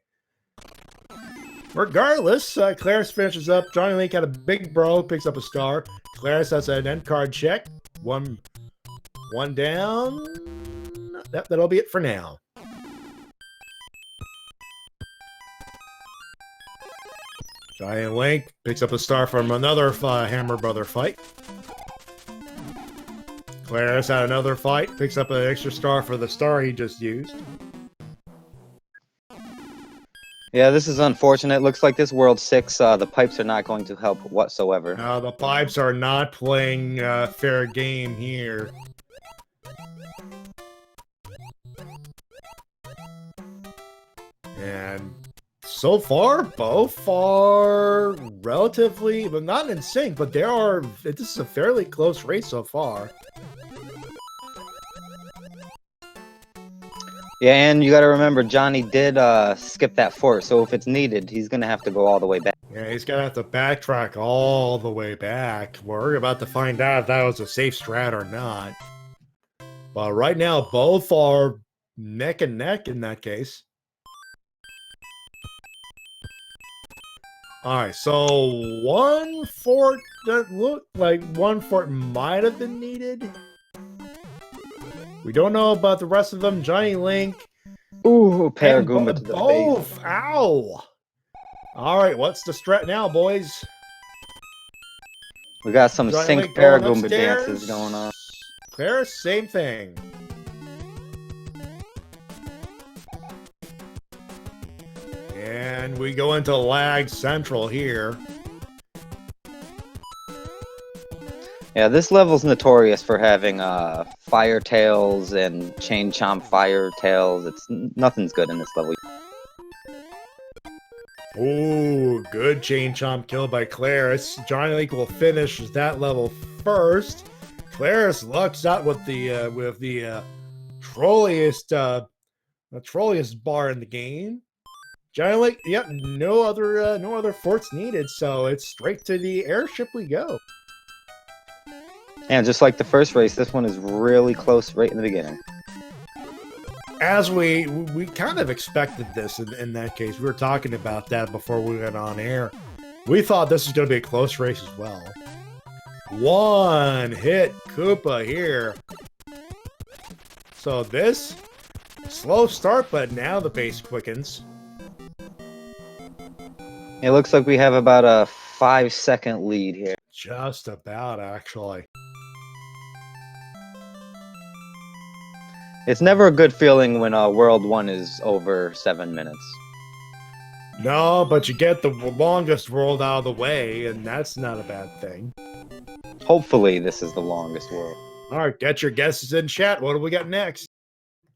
Regardless, Claris finishes up. JonnyLink had a big bro, picks up a star. Claris has an end card check. One down. That'll be it for now. JonnyLink picks up a star from another Hammer Brother fight. Claris had another fight, picks up an extra star for the star he just used. Yeah, this is unfortunate. Looks like this World 6, the pipes are not going to help whatsoever. The pipes are not playing fair game here. And so far, both are relatively, well, not in sync, but this is a fairly close race so far. Yeah, and you gotta remember, Johnny did skip that fort, so if it's needed, he's gonna have to go all the way back. Yeah, he's gonna have to backtrack all the way back. We're about to find out if that was a safe strat or not. But right now, both are neck and neck in that case. Alright, so one fort that looked like one fort might have been needed. We don't know about the rest of them. JonnyLink. Ooh, Paragoomba to the both. face. Ow! Alright, what's the strat now, boys? We got some JonnyLink sync Paragoomba dances going on. Claris, same thing. And we go into lag central here. Yeah, this level's notorious for having fire tails and chain chomp fire tails. Nothing's good in this level. Ooh, good chain chomp kill by Claris. JonnyLink will finish that level first. Claris lucks out with the trolliest bar in the game. JonnyLink, yep, no other forts needed, so it's straight to the airship we go. And just like the first race, this one is really close right in the beginning. As we kind of expected this in that case. We were talking about that before we went on air. We thought this was going to be a close race as well. One hit Koopa here. So this, slow start, but now the pace quickens. It looks like we have about a 5-second lead here. Just about, actually. It's never a good feeling when World 1 is over 7 minutes. No, but you get the longest world out of the way, and that's not a bad thing. Hopefully this is the longest world. All right, get your guesses in chat. What do we got next?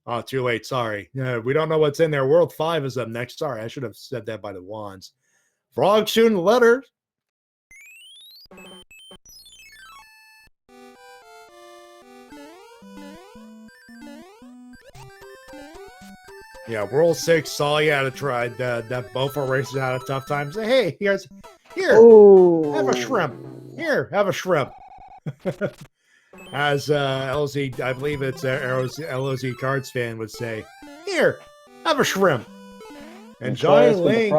Oh, too late. Sorry. We don't know what's in there. World 5 is up next. Sorry, I should have said that by the wands. Frog shooting letters. Yeah, World 6 saw you had to try that both our races had a tough time. Say, hey, here, Ooh. have a shrimp. Here, have a shrimp. As LZ, I believe it's LOZ Cards fan would say, here, have a shrimp. And JonnyLink,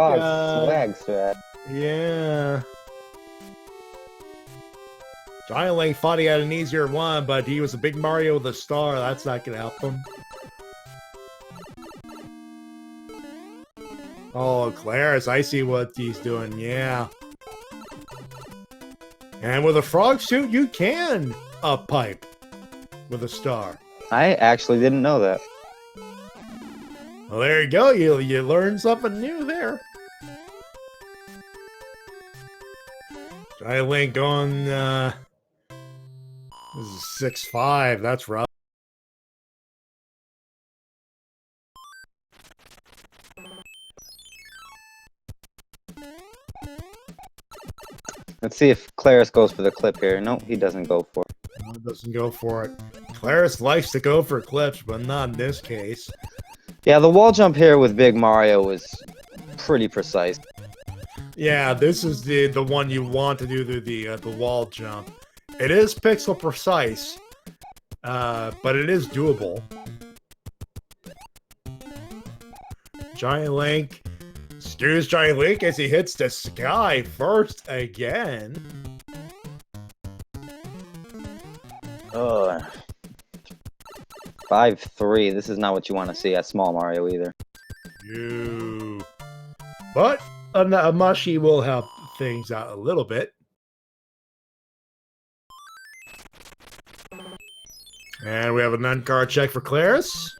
yeah. JonnyLink thought he had an easier one, but he was a big Mario with a star. That's not going to help him. Oh, Claris, I see what he's doing. Yeah. And with a frog suit, you can up pipe with a star. I actually didn't know that. Well, there you go. You learned something new there. JonnyLink going, this is 6-5. That's rough. Let's see if Claris goes for the clip here. No, he doesn't go for it. No, he doesn't go for it. Claris likes to go for clips, but not in this case. Yeah, the wall jump here with Big Mario is pretty precise. Yeah, this is the one you want to do the wall jump. It is pixel precise, but it is doable. JonnyLink steers JonnyLink as he hits the sky first again. Ugh. 5-3. This is not what you want to see at Small Mario either. But a mushy will help things out a little bit. And we have a non-card check for Claris.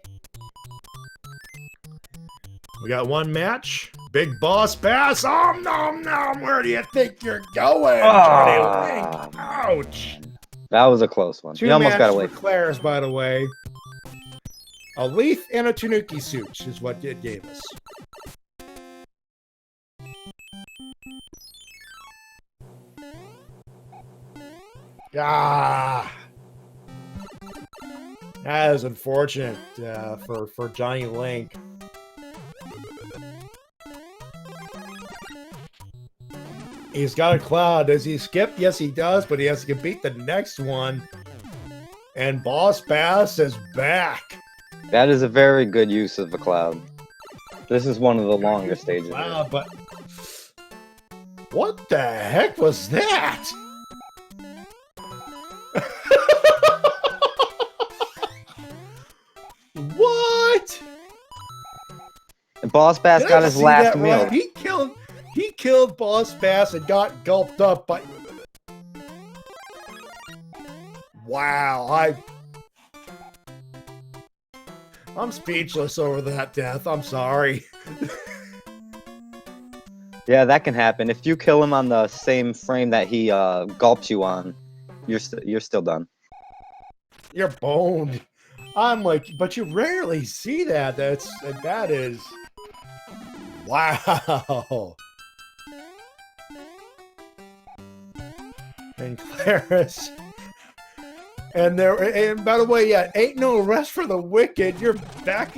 We got one match. Big Boss Bass. Oh, no. Where do you think you're going, JonnyLink? Ouch. That was a close one. You almost got away. For Claris, by the way. A Leaf and a Tanuki suit is what it gave us. Ah. That is unfortunate for JonnyLink. He's got a cloud. Does he skip? Yes, he does, but he has to beat the next one. And Boss Bass is back. That is a very good use of the cloud. This is one of the longer stages. Wow, but what the heck was that? What? Boss Bass got his last meal. Right? He killed Boss Bass and got gulped up by. Wow, I'm speechless over that death. I'm sorry. Yeah, that can happen. If you kill him on the same frame that he gulps you on, you're still done. You're boned. I'm like, but you rarely see that. That is. Wow. And Claris And by the way, yeah, ain't no rest for the wicked. You're back.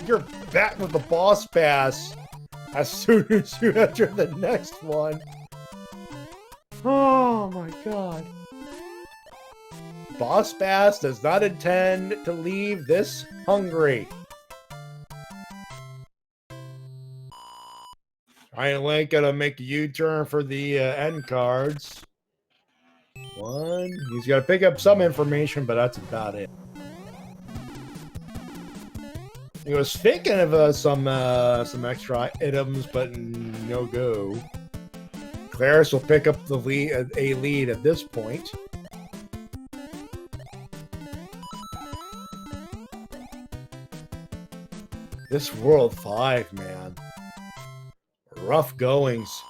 You're back with the boss pass as soon as you enter the next one. Oh my god. Boss Bass does not intend to leave this hungry. JonnyLink gonna make a U-turn for the end cards. One. He's got to pick up some information, but that's about it. He was thinking of some extra items, but no go. Claris will pick up the a lead at this point. This World 5, man. Rough goings.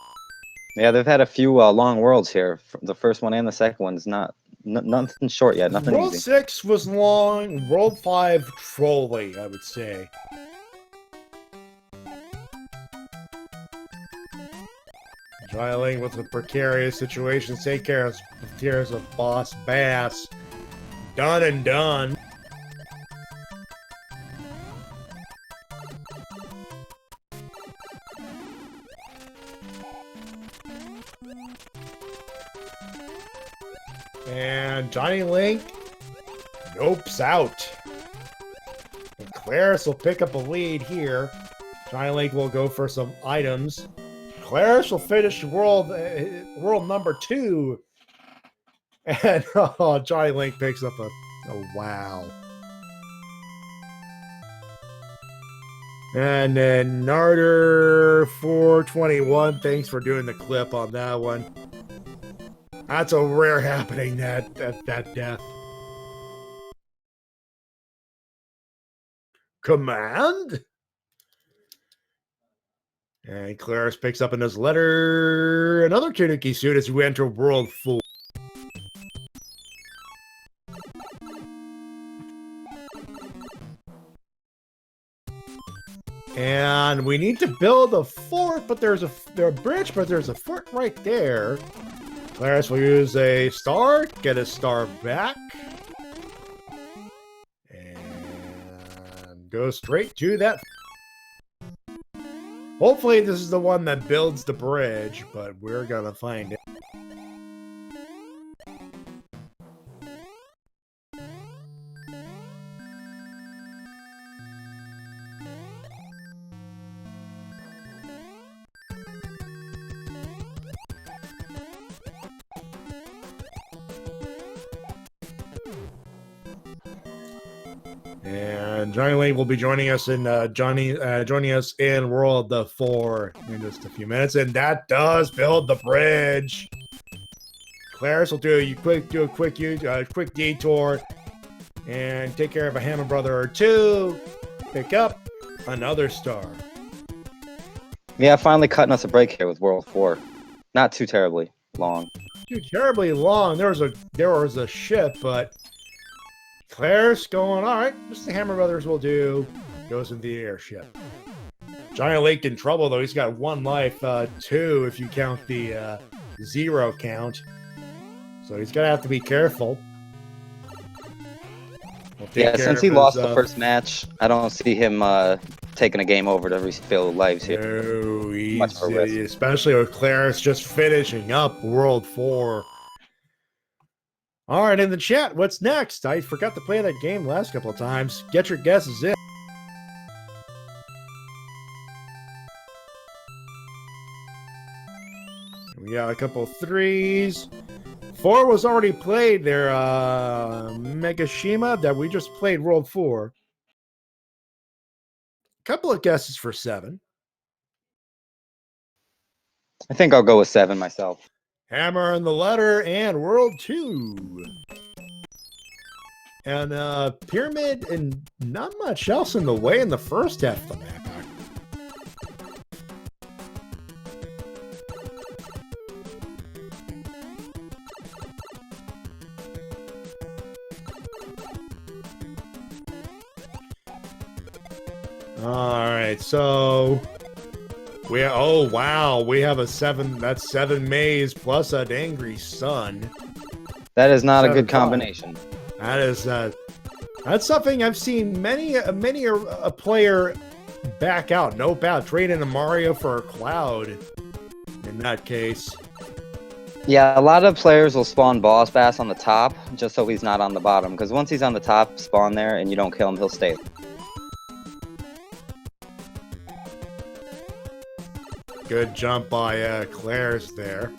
Yeah, they've had a few long worlds here. The first one and the second one's nothing short yet. Nothing World easy. 6 was long. World 5 trolly, I would say. JonnyLink with a precarious situation. Take care of Boss Bass. Done and done. And JonnyLink, nope's out. And Claris will pick up a lead here. JonnyLink will go for some items. Claris will finish world number 2. And JonnyLink picks up a wow. And then Narder 421, thanks for doing the clip on that one. That's a rare happening, that death. Command? And Claris picks up in his letter another Tanuki suit as we enter World 4. And we need to build a fort, but there's a bridge, but there's a fort right there. Claris will use a star, get a star back, and go straight to that. Hopefully this is the one that builds the bridge, but we're gonna find it. And JonnyLink will be joining us in joining us in World 4 in just a few minutes, and that does build the bridge. Claris will do a quick detour and take care of a hammer brother or two. Pick up another star. Yeah, finally cutting us a break here with World 4. Not too terribly long. Too terribly long. There was a ship, but Claris going, all right, just the Hammer Brothers will do. Goes into the airship. JonnyLink in trouble, though. He's got 1 life, 2 if you count the 0 count. So he's going to have to be careful. Yeah, since he lost the first match, I don't see him taking a game over to refill lives here. No, especially with Claris just finishing up World 4. All right, in the chat, what's next? I forgot to play that game last couple of times. Get your guesses in. We got a couple of 3s. 4 was already played there, Megashima, that we just played World 4. Couple of guesses for 7. I think I'll go with 7 myself. Hammer and the letter and World 2. And Pyramid and not much else in the way in the first half of the map. All right, so we wow, we have a 7. That's 7 maze plus an angry sun. That is not a 7-5. good combination. That is that's something I've seen many a player back out. No doubt, trading a Mario for a Cloud. In that case. Yeah, a lot of players will spawn Boss Bass on the top just so he's not on the bottom. Because once he's on the top, spawn there, and you don't kill him, he'll stay. Good jump by Claire's there.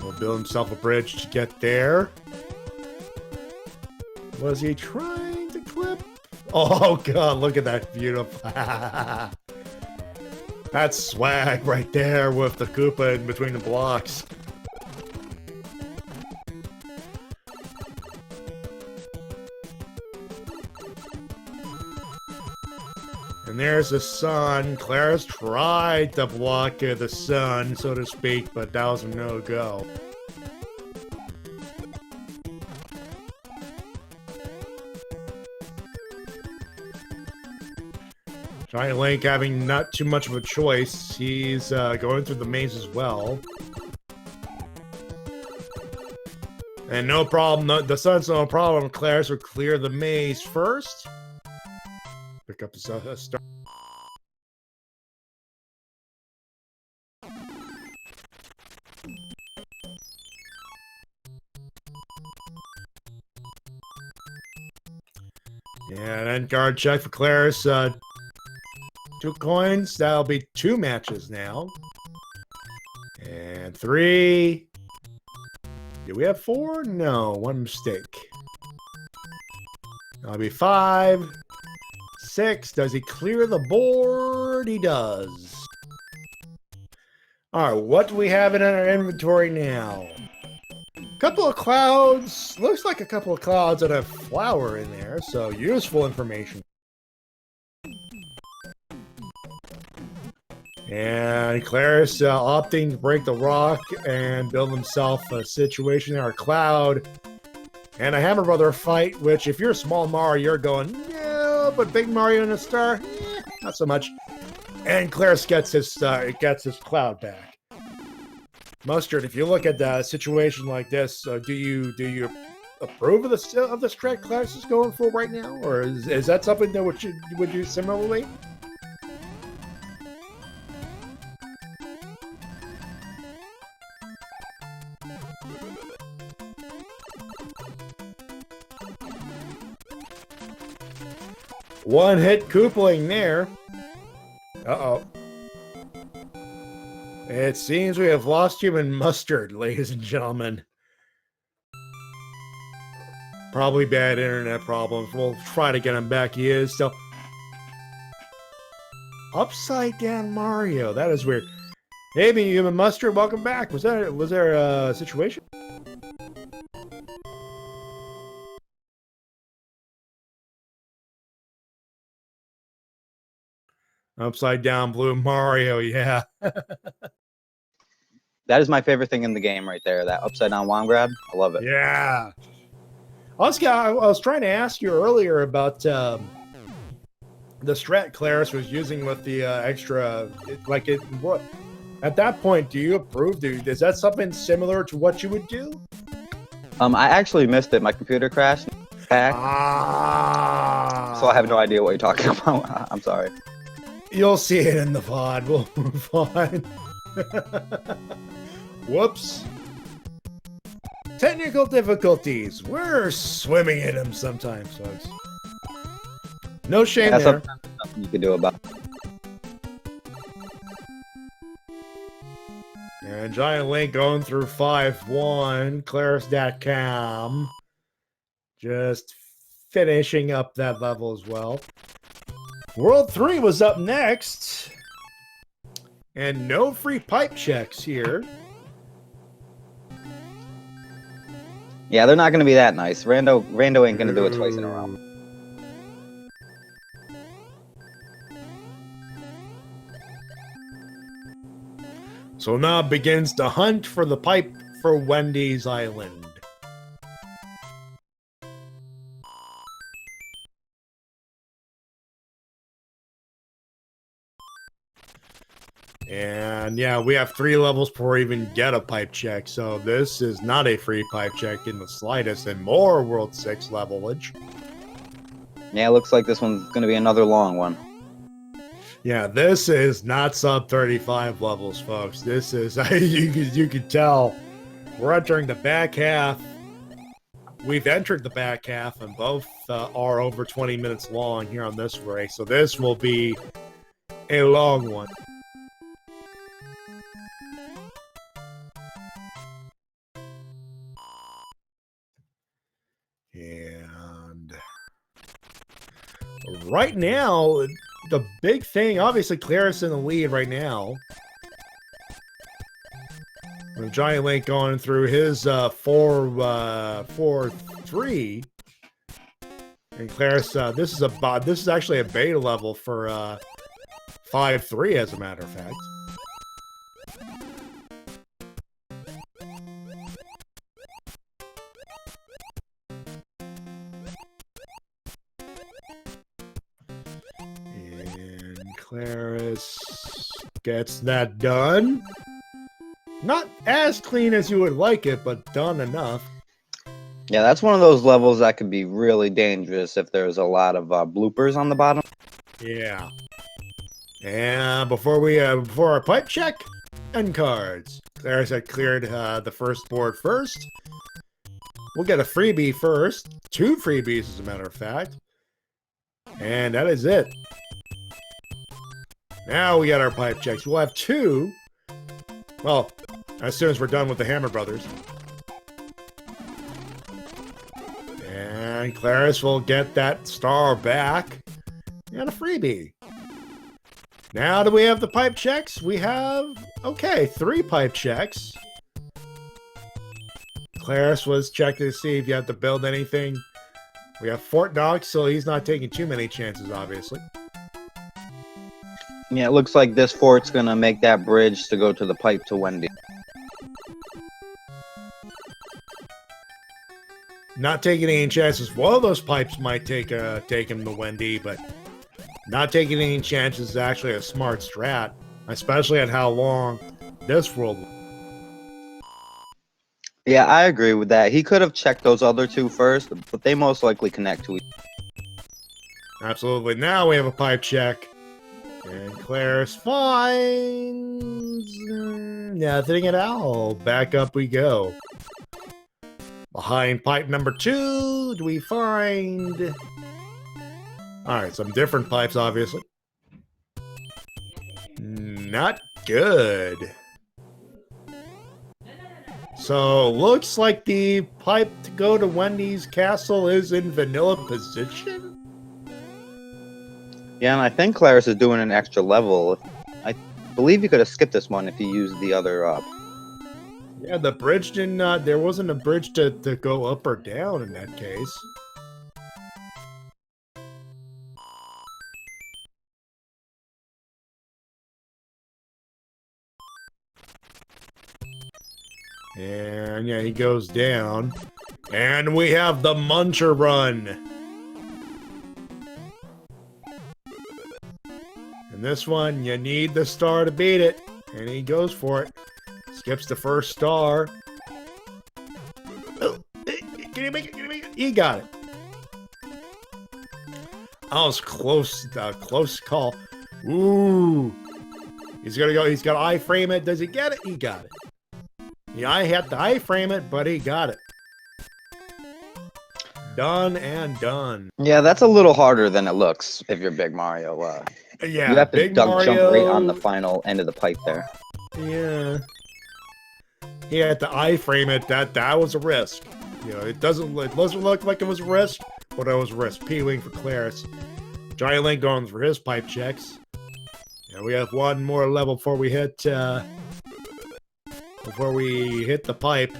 Will build himself a bridge to get there. Was he trying to clip? Oh god, look at that beautiful. That's swag right there with the Koopa in between the blocks. And there's the sun. Claire's tried to block the sun, so to speak, but that was a no-go. JonnyLink having not too much of a choice. He's going through the maze as well. And no problem. No, the sun's no problem. Claire's will clear the maze first. Pick up the start. Yeah, and then guard check for Claire's. 2 coins. That'll be 2 matches now. And 3. Did we have 4? No, 1 mistake. That'll be 5. 6. Does he clear the board? He does. Alright, what do we have in our inventory now? Couple of clouds. Looks like a couple of clouds and a flower in there, so useful information. And Claris opting to break the rock and build himself a situation in our cloud. And a Hammer Brother fight, which if you're a small Mario, you're going, no, but Big Mario and a star, not so much. And Claris gets his cloud back. Mustard, if you look at a situation like this, do you approve of the strat Claris is going for right now, or is that something that would you similarly? One hit Koopling there. Uh-oh. It seems we have lost human Mustard, ladies and gentlemen. Probably bad internet problems. We'll try to get him back. He is still... Upside down Mario. That is weird. Hey, human Mustard, welcome back. Was there a situation? Upside down blue Mario, yeah. That is my favorite thing in the game right there, that upside down wand grab. I love it. Yeah. I was trying to ask you earlier about the strat Claris was using with the extra, at that point, do you approve? Is that something similar to what you would do? I actually missed it. My computer crashed. So I have no idea what you're talking about. I'm sorry. You'll see it in the VOD. We'll move on. Whoops. Technical difficulties. We're swimming in them sometimes, folks. No shame there. Sometimes there's nothing you can do about it. And JonnyLink going through 5-1. clarisdatcom. Just finishing up that level as well. World 3 was up next. And no free pipe checks here. Yeah, they're not going to be that nice. Rando ain't going to do it twice in a row. So now begins the hunt for the pipe for Wendy's Island. And yeah, we have 3 levels before we even get a pipe check. So this is not a free pipe check in the slightest, and more World 6 levelage. Yeah, it looks like this one's going to be another long one. Yeah, this is not sub 35 levels, folks. This is, you can tell, we're entering the back half. We've entered the back half, and both are over 20 minutes long here on this race. So this will be a long one. And right now, the big thing, obviously, Claris in the lead right now. With JonnyLink going through his 4-3. And Claris, this is actually a beta level for 5-3, as a matter of fact. Claris gets that done. Not as clean as you would like it, but done enough. Yeah, that's one of those levels that could be really dangerous if there's a lot of bloopers on the bottom. Yeah. And before our pipe check, end cards. Claris had cleared the first board first. We'll get a freebie first. 2 freebies, as a matter of fact. And that is it. Now we got our pipe checks. We'll have 2. Well, as soon as we're done with the Hammer Brothers. And Claris will get that star back. And a freebie. Now do we have the pipe checks? We have, okay, 3 pipe checks. Claris was checking to see if you have to build anything. We have Fort Knox, so he's not taking too many chances, obviously. Yeah, it looks like this fort's gonna make that bridge to go to the pipe to Wendy. Not taking any chances. One of those pipes might take him to Wendy, but not taking any chances is actually a smart strat, especially at how long this world. Yeah, I agree with that. He could have checked those other 2 first, but they most likely connect to each other. Absolutely. Now we have a pipe check. And Claris finds nothing at all. Back up we go. Behind pipe number 2, do we find... Alright, some different pipes, obviously. Not good. So, looks like the pipe to go to Wendy's castle is in vanilla position? Yeah, and I think Claris is doing an extra level. I believe you could have skipped this one if you used the other Yeah, the bridge didn't, there wasn't a bridge to go up or down in that case. And yeah, he goes down. And we have the Muncher Run. And this one, you need the star to beat it. And he goes for it. Skips the first star. Oh, can you make it? Can you make it? He got it. That was close. Close call. Ooh. He's gonna go. He's got to iframe it. Does he get it? He got it. Yeah, I had to iframe it, but he got it. Done and done. Yeah, that's a little harder than it looks if you're Big Mario. Yeah, you have to Big jump Mario, right on the final end of the pipe there. Yeah. He had to iframe it. That was a risk. You know, it doesn't look like it was a risk, but it was a risk. P-Wing for Claris. JonnyLink going for his pipe checks. Yeah, we have one more level before we hit the pipe.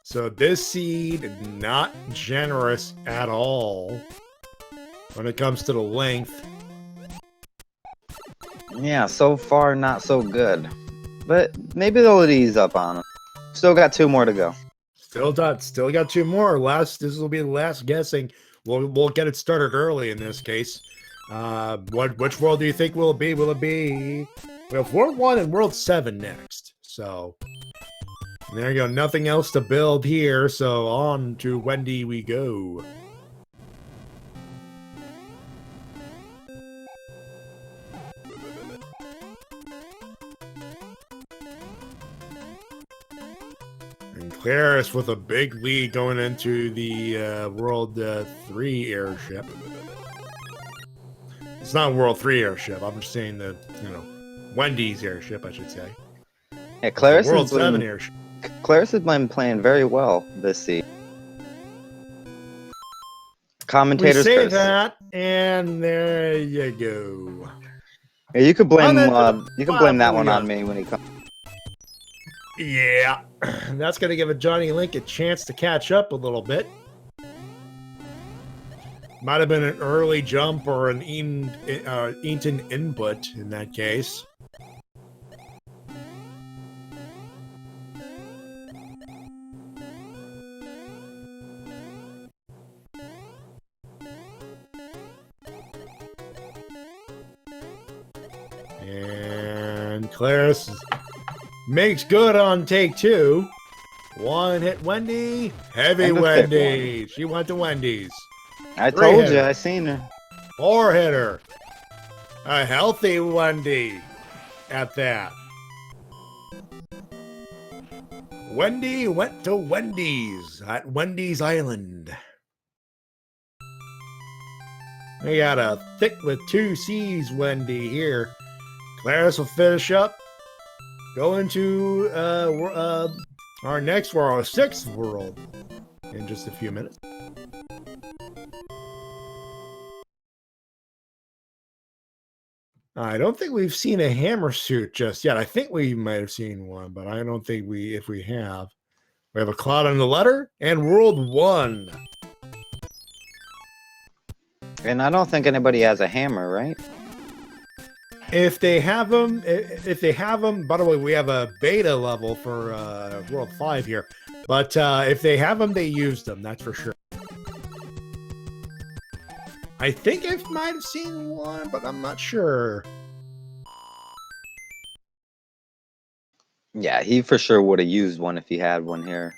So this seed, not generous at all when it comes to the length. Yeah, so far not so good. But maybe they'll ease up on it. Still got 2 more to go. Still got 2 more. This will be the last guessing. we'll get it started early in this case. Which world do you think will it be? Will it be? We have World 1 and World 7 next. So there you go. Nothing else to build here. So on to Wendy we go. And Claris with a big lead going into the World 3 airship. It's not World 3 airship. I'm just saying that, you know, Wendy's airship, I should say. Yeah, Claris World 7 airship. Claris has been playing very well this season. Commentators we say first. that, and there you go. Yeah, you could blame that one yeah. on me when he comes. Yeah, that's going to give a JonnyLink a chance to catch up a little bit. Might have been an early jump or an Eaton input in that case. And Claris makes good on take 2. One hit Wendy. Heavy Wendy. She went to Wendy's. I told you, I seen her. 4 hitter. A healthy Wendy at that. Wendy went to Wendy's at Wendy's Island. We got a thick with 2 C's Wendy here. Claris will finish up. Go into our next world, our 6th world, in just a few minutes. I don't think we've seen a hammer suit just yet. I think we might have seen one, but I don't think if we have. We have a cloud on the letter and World 1. And I don't think anybody has a hammer, right? If they have them, by the way, we have a beta level for World 5 here. But if they have them, they use them, that's for sure. I think I might have seen one, but I'm not sure. Yeah, he for sure would have used one if he had one here.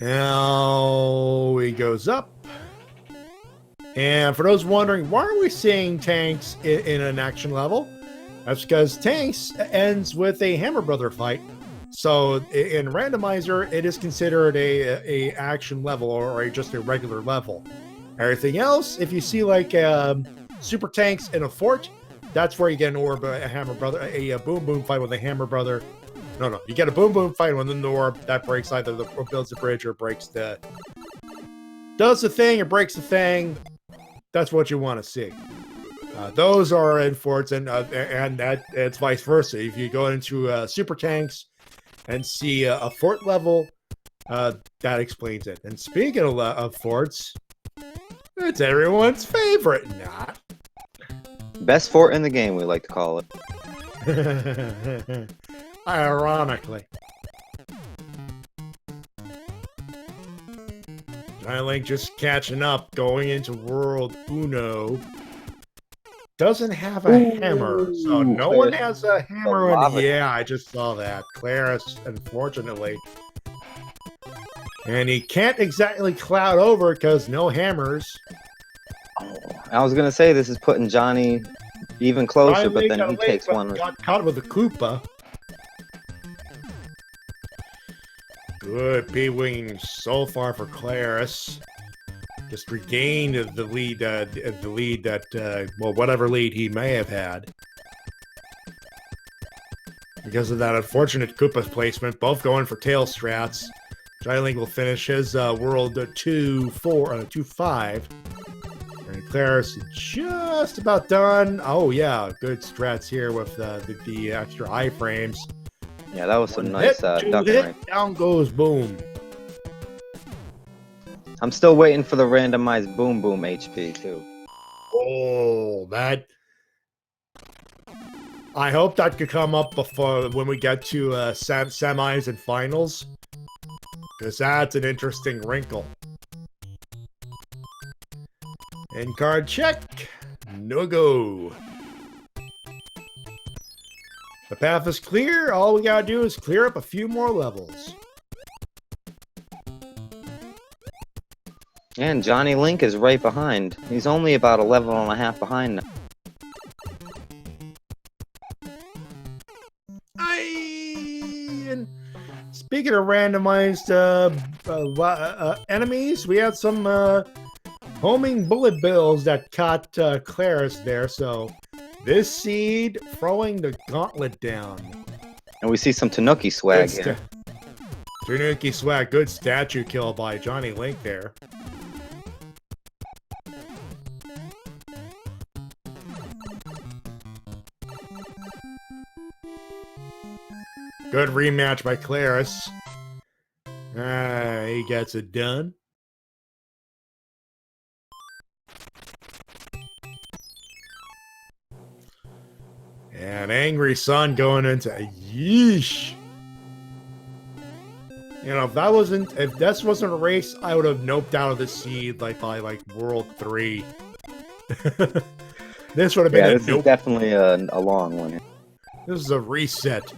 Now he goes up. And for those wondering, why are we seeing tanks in an action level? That's because tanks ends with a Hammer Brother fight. So in Randomizer, it is considered a action level or just a regular level. Everything else, if you see like super tanks in a fort, that's where you get an orb, a Hammer Brother, a Boom Boom fight with a Hammer Brother. No, you get a Boom Boom fight within the orb that breaks either or builds the bridge or breaks the, does the thing or breaks the thing. That's what you want to see. Those are in forts, and that it's vice versa. If you go into super tanks and see a fort level, that explains it. And speaking of forts, it's everyone's favorite, not. Best fort in the game, we like to call it. Ironically. JonnyLink just catching up, going into World Uno. Doesn't have a hammer, so no one has a hammer. Yeah, I just saw that. Claris, unfortunately. And he can't exactly cloud over because no hammers. I was gonna say this is putting Johnny even closer, but then he takes one. Got caught with a Koopa. Good B-wing so far for Claris. Just regained the lead that well, whatever lead he may have had. Because of that unfortunate Koopa placement, both going for tail strats. JonnyLink will finish his world 2-5. And Claris just about done. Oh yeah, good strats here with the extra iframes. Yeah, that was some nice ducking right. Down goes Boom. I'm still waiting for the randomized Boom Boom HP too. Oh, that. I hope that could come up before when we get to semis and finals. Because that's an interesting wrinkle. In card check. No go. The path is clear. All we gotta do is clear up a few more levels. And JonnyLink is right behind. He's only about a level and a half behind now. And speaking of randomized enemies, we had some homing bullet bills that caught Claris there. So this seed throwing the gauntlet down. And we see some Tanuki swag here. Tanuki swag, good statue kill by JonnyLink there. Good rematch by Claris. He gets it done. And Angry Sun going into yeesh. You know, if this wasn't a race, I would have noped out of the seed like by like World 3. This would have been this is definitely a long one. This is a reset.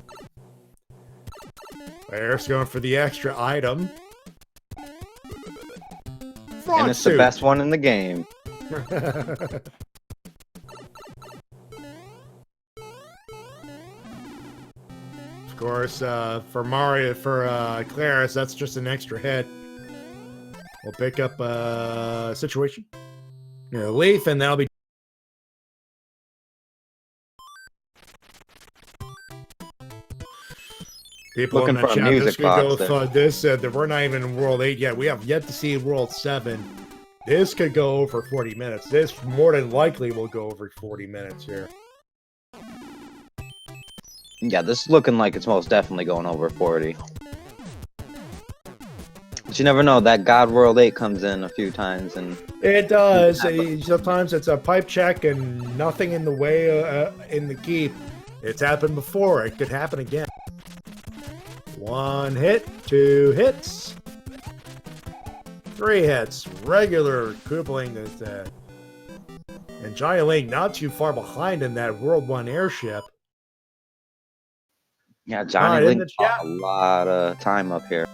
Claris going for the extra item. And it's the best one in the game. Of course, for Claris, that's just an extra hit. We'll pick up a situation. Leaf, and that'll be. People looking in the for chat, a music this could box go this that we're not even in World 8 yet. We have yet to see World 7. This could go over 40 minutes. This more than likely will go over 40 minutes here. Yeah, this is looking like it's most definitely going over 40. But you never know, that God World 8 comes in a few times and... It does. Sometimes it's a pipe check and nothing in the way in the keep. It's happened before. It could happen again. 1 hit, 2 hits, 3 hits. Regular Koopling is and JonnyLink not too far behind in that World 1 airship. Yeah, JonnyLink got a lot of time up here.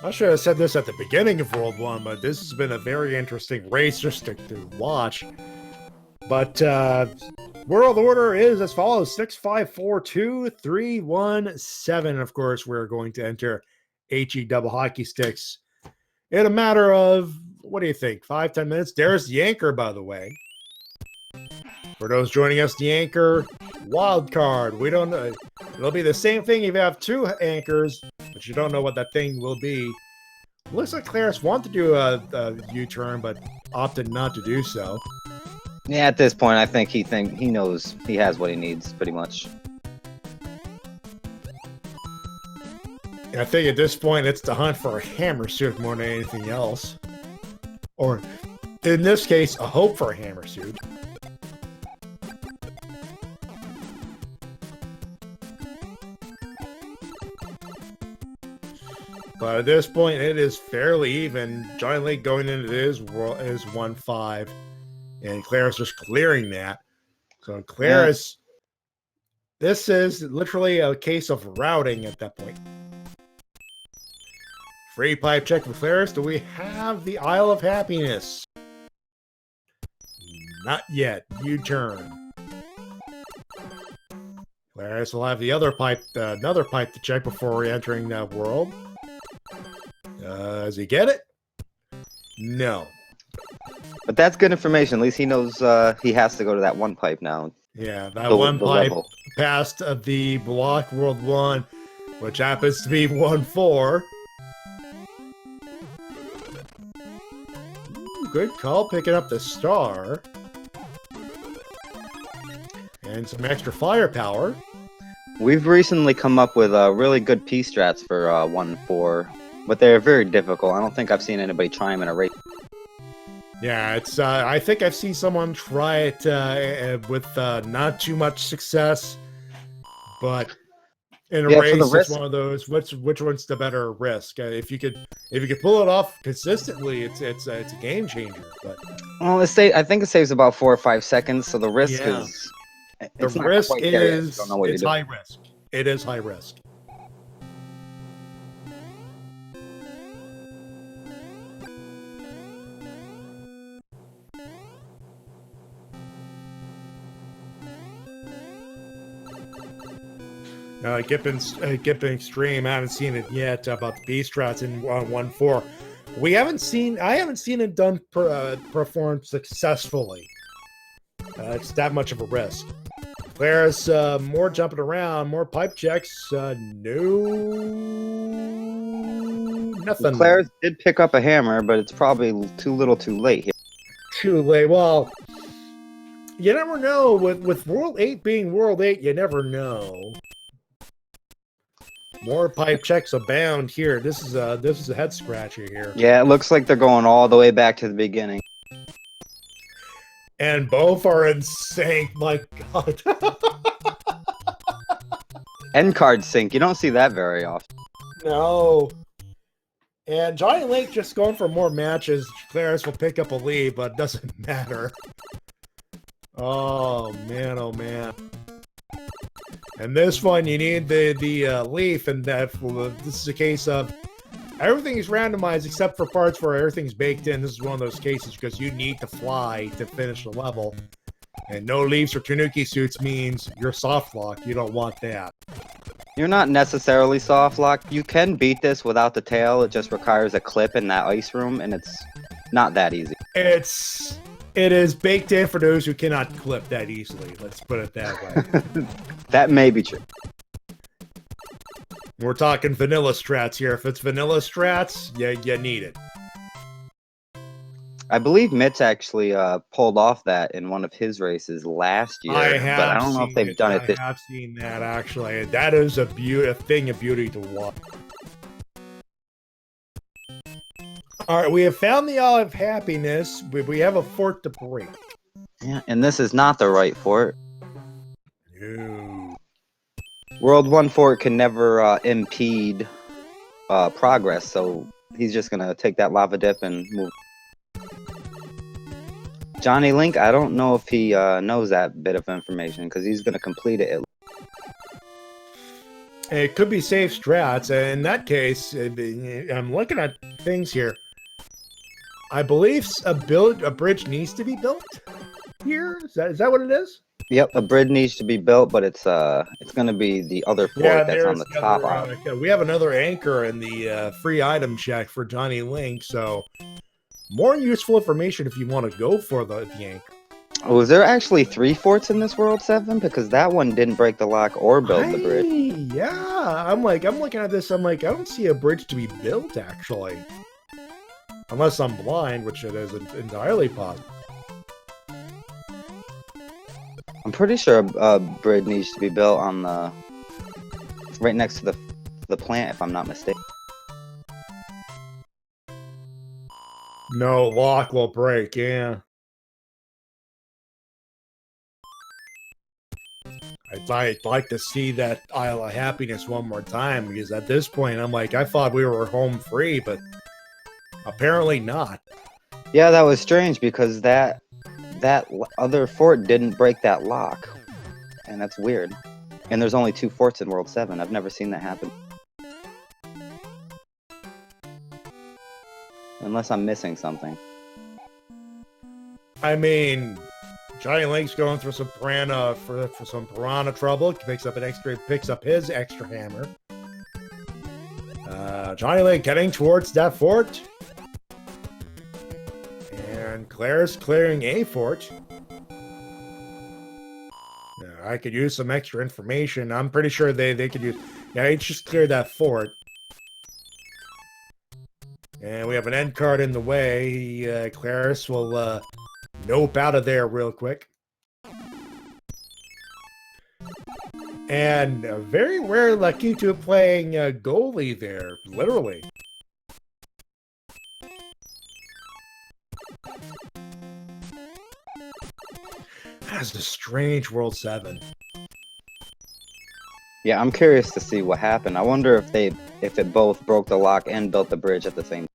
I should have said this at the beginning of World 1, but this has been a very interesting race just to watch. But World Order is as follows: 6, 5, 4, 2, 3, 1, 7. Of course, we're going to enter HE double hockey sticks in a matter of, what do you think, 5-10 minutes? There's the anchor, by the way. For those joining us, the anchor wild card. We don't know. It'll be the same thing if you have 2 anchors, but you don't know what that thing will be. Looks like Claris wanted to do a U-turn, but opted not to do so. Yeah, at this point, I think he knows he has what he needs, pretty much. I think at this point, it's the hunt for a hammer suit more than anything else. Or, in this case, a hope for a hammer suit. But at this point, it is fairly even. JonnyLink going into this world is 1-5. And Claris just clearing that. So Claris, this is literally a case of routing at that point. Free pipe check for Claris. Do we have the Isle of Happiness? Not yet. U-turn. Claris will have the other pipe, another pipe to check before re-entering that world. Does he get it? No. But that's good information. At least he knows he has to go to that one pipe now. Yeah, that one pipe past the block World 1, which happens to be 1-4. Good call picking up the star. And some extra firepower. We've recently come up with really good P strats for 1-4, but they're very difficult. I don't think I've seen anybody try them in a race. Yeah, it's. I think I've seen someone try it with not too much success, but In a Yeah, for the race, it's risk. one of those. Which one's the better risk? If you could pull it off consistently, it's a game changer. But Well, I think it saves about 4 or 5 seconds, so the risk yeah, is. the It's not risk quite there yet. You don't know what it's you're high doing. risk. It is high risk. Gipping Extreme. I haven't seen it yet about the beast strats in 1.4. I haven't seen it done performed successfully. It's that much of a risk. There's more jumping around, more pipe checks. No, nothing. Claris did pick up a hammer, but it's probably too little, too late here. Too late. Well, you never know. With World 8 being World 8, you never know. More pipe checks abound here. This is a head scratcher here. Yeah, it looks like they're going all the way back to the beginning. And both are in sync. My God. End card sync. You don't see that very often. No. And JonnyLink just going for more matches. Claris will pick up a lead, but it doesn't matter. Oh man, oh man. And this one, you need the leaf, and this is a case of everything is randomized except for parts where everything's baked in. This is one of those cases because you need to fly to finish the level. And no leaves or Tanuki suits means you're soft lock. You don't want that. You're not necessarily soft lock. You can beat this without the tail. It just requires a clip in that ice room, and it's not that easy. It is baked in for those who cannot clip that easily. Let's put it that way. That may be true. We're talking vanilla strats here. If it's vanilla strats, you need it. I believe Mitch actually pulled off that in one of his races last year, but I don't know if they've done it this. I have seen that actually. That is a thing of beauty to watch. All right, we have found the Isle of Happiness. We have a fort to break. Yeah, and this is not the right fort. No. World 1 fort can never impede progress, so he's just gonna take that lava dip and move. JonnyLink, I don't know if he knows that bit of information because he's gonna complete it. It could be safe strats. In that case, I'm looking at things here. I believe a bridge needs to be built here. Is that what it is? Yep, a bridge needs to be built, but it's gonna be the other fort that's on the top of it. We have another anchor in the free item check for JonnyLink, so more useful information if you want to go for the anchor. Oh, is there actually 3 forts in this World 7? Because that one didn't break the lock or build the bridge. Yeah, I'm looking at this, I'm like, I don't see a bridge to be built, actually. Unless I'm blind, which it is entirely possible. I'm pretty sure a bridge needs to be built on the... right next to the plant, if I'm not mistaken. No, lock will break, yeah. I'd like to see that Isle of Happiness one more time, because at this point, I'm like, I thought we were home free, but apparently not. Yeah, that was strange, because that other fort didn't break that lock. And that's weird. And there's only 2 forts in World 7. I've never seen that happen. Unless I'm missing something. I mean, JonnyLink's going through some piranha for some piranha trouble. He picks up his extra hammer. JonnyLink heading towards that fort. And Claris clearing a fort. I could use some extra information. I'm pretty sure they could use... Yeah, he just cleared that fort. And we have an end card in the way. Claris will nope out of there real quick. And very rare lucky to playing goalie there, literally. That's a strange World 7. Yeah, I'm curious to see what happened. I wonder if it both broke the lock and built the bridge at the same time.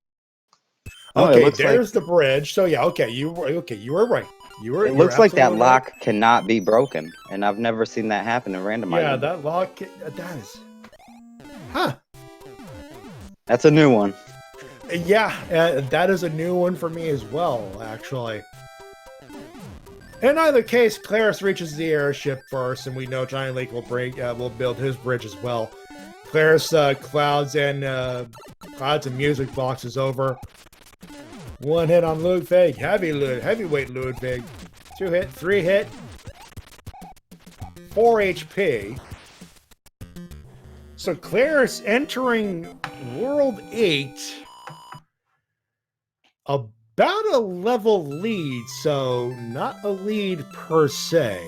Oh, it Okay, looks like there's the bridge. So yeah, okay, you were right. it You're looks like that absolutely right. lock cannot be broken, and I've never seen that happen in Randomizer. Yeah, that lock that is. Huh. That's a new one. Yeah, that is a new one for me as well, actually. In either case, Claris reaches the airship first, and we know JonnyLink will build his bridge as well. Claris clouds and music box is over. One hit on Ludwig, heavyweight Ludwig. 2 hit, 3 hit, 4 HP. So Claris entering World 8. About a level lead, so not a lead per se.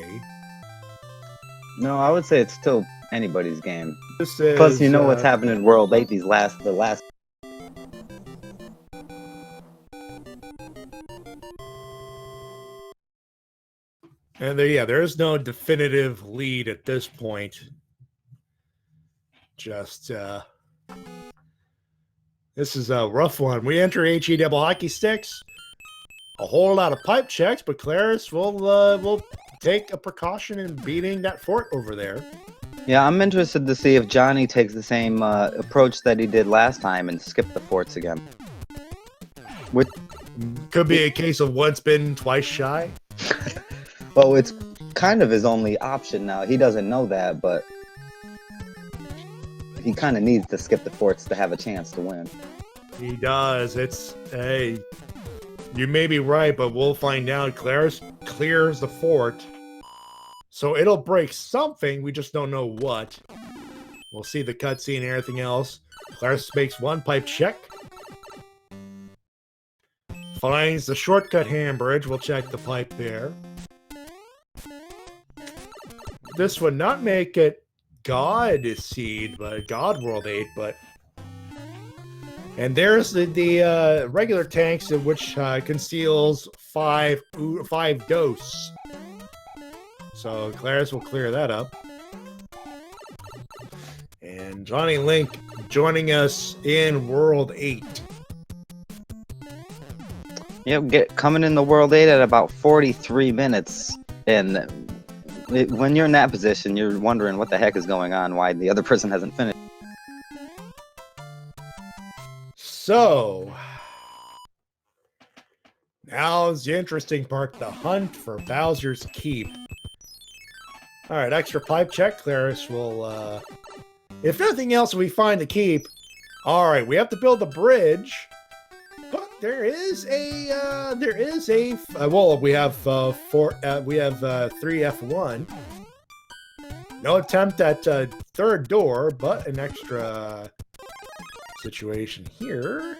No, I would say it's still anybody's game. This is, Plus, you know what's happening in World 8 the last. And there's no definitive lead at this point. Just this is a rough one. We enter HE double hockey sticks. A whole lot of pipe checks, but Claris will take a precaution in beating that fort over there. Yeah, I'm interested to see if Johnny takes the same approach that he did last time and skip the forts again. Could be a case of once bitten, twice shy. Well, it's kind of his only option now. He doesn't know that, but he kind of needs to skip the forts to have a chance to win. He does. Hey, you may be right, but we'll find out. Claris clears the fort. So it'll break something, we just don't know what. We'll see the cutscene and everything else. Claris makes one pipe check. Finds the shortcut handbridge, we'll check the pipe there. This would not make it God Seed, but God World 8, but... And there's the regular tanks, which conceals 5 dose. So Claris will clear that up. And JonnyLink joining us in World 8. Yep, coming in the World 8 at about 43 minutes. And when you're in that position, you're wondering what the heck is going on, why the other person hasn't finished. So, now's the interesting part, the hunt for Bowser's Keep. Alright, extra pipe check. Claris will, if nothing else, we find the keep. Alright, we have to build a bridge. But there is a, well, we have 3 F1. No attempt at third door, but an extra situation here.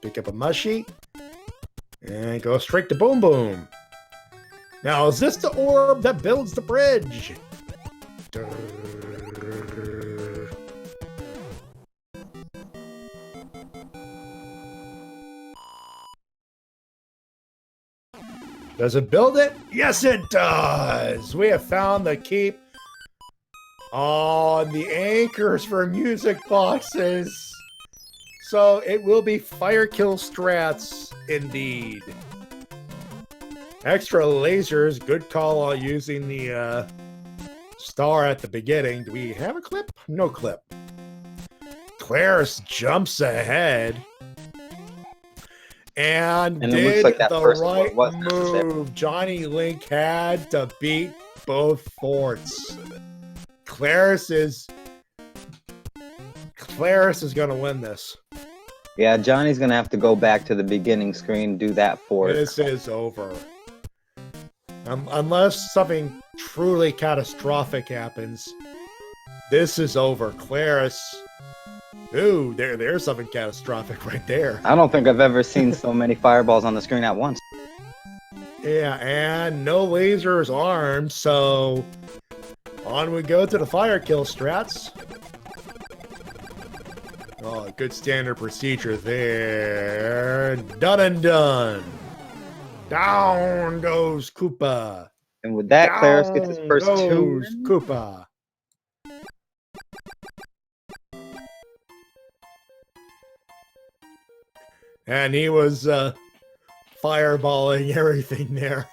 Pick up a mushy. And go straight to Boom Boom. Now, is this the orb that builds the bridge? Does it build it? Yes, it does! We have found the keep on the anchors for music boxes. So it will be fire kill strats indeed. Extra lasers, good call on using the star at the beginning. Do we have a clip? No clip. Claris jumps ahead and it did looks like that the first right one was move. JonnyLink had to beat both forts. Claris is gonna win this. Yeah, Johnny's gonna have to go back to the beginning screen, do that for us. This is over. Unless something truly catastrophic happens, this is over. Claris. Ooh, there's something catastrophic right there. I don't think I've ever seen so many fireballs on the screen at once. Yeah, and no lasers armed, so on we go to the fire kill strats. Oh, good standard procedure there. Done and done. Down goes Koopa. And with that, Claris gets his first 2. Koopa. And he was fireballing everything there.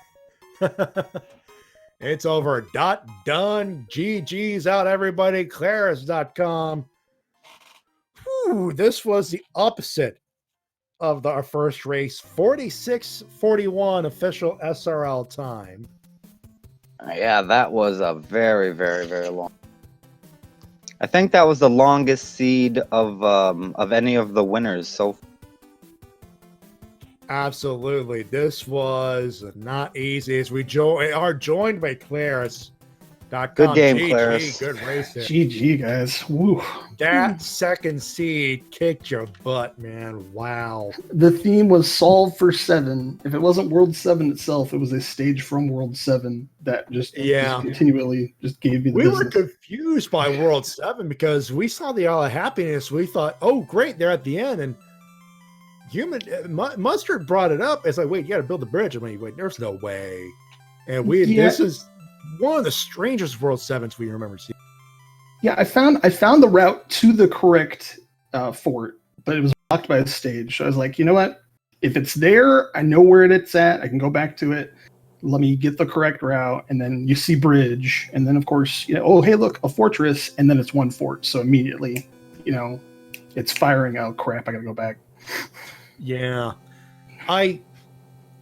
It's over. Done. GG's out, everybody. clarisdatcom. Whew, this was the opposite of our first race. 46:41 official SRL time. Yeah, that was a very, very, very long. I think that was the longest seed of any of the winners so far. Absolutely. This was not easy as we are joined by Claris. Good game, GG, Claris. good racing. GG, guys. Woo. That second seed kicked your butt, man. Wow. The theme was solved for 7. If it wasn't World 7 itself, it was a stage from World 7 that just continually just gave me the business. Were confused by World 7 because we saw the Isle of Happiness. We thought, oh, great, they're at the end. And Mustard brought it up. It's like, wait, you got to build the bridge. I'm like, wait, there's no way. And this is one of the strangest World 7s we remember seeing. Yeah, I found the route to the correct fort, but it was blocked by the stage. So I was like, you know what? If it's there, I know where it's at. I can go back to it. Let me get the correct route, and then you see bridge, and then of course, oh hey, look, a fortress, and then it's one fort. So immediately, it's firing. Oh crap! I gotta go back. Yeah,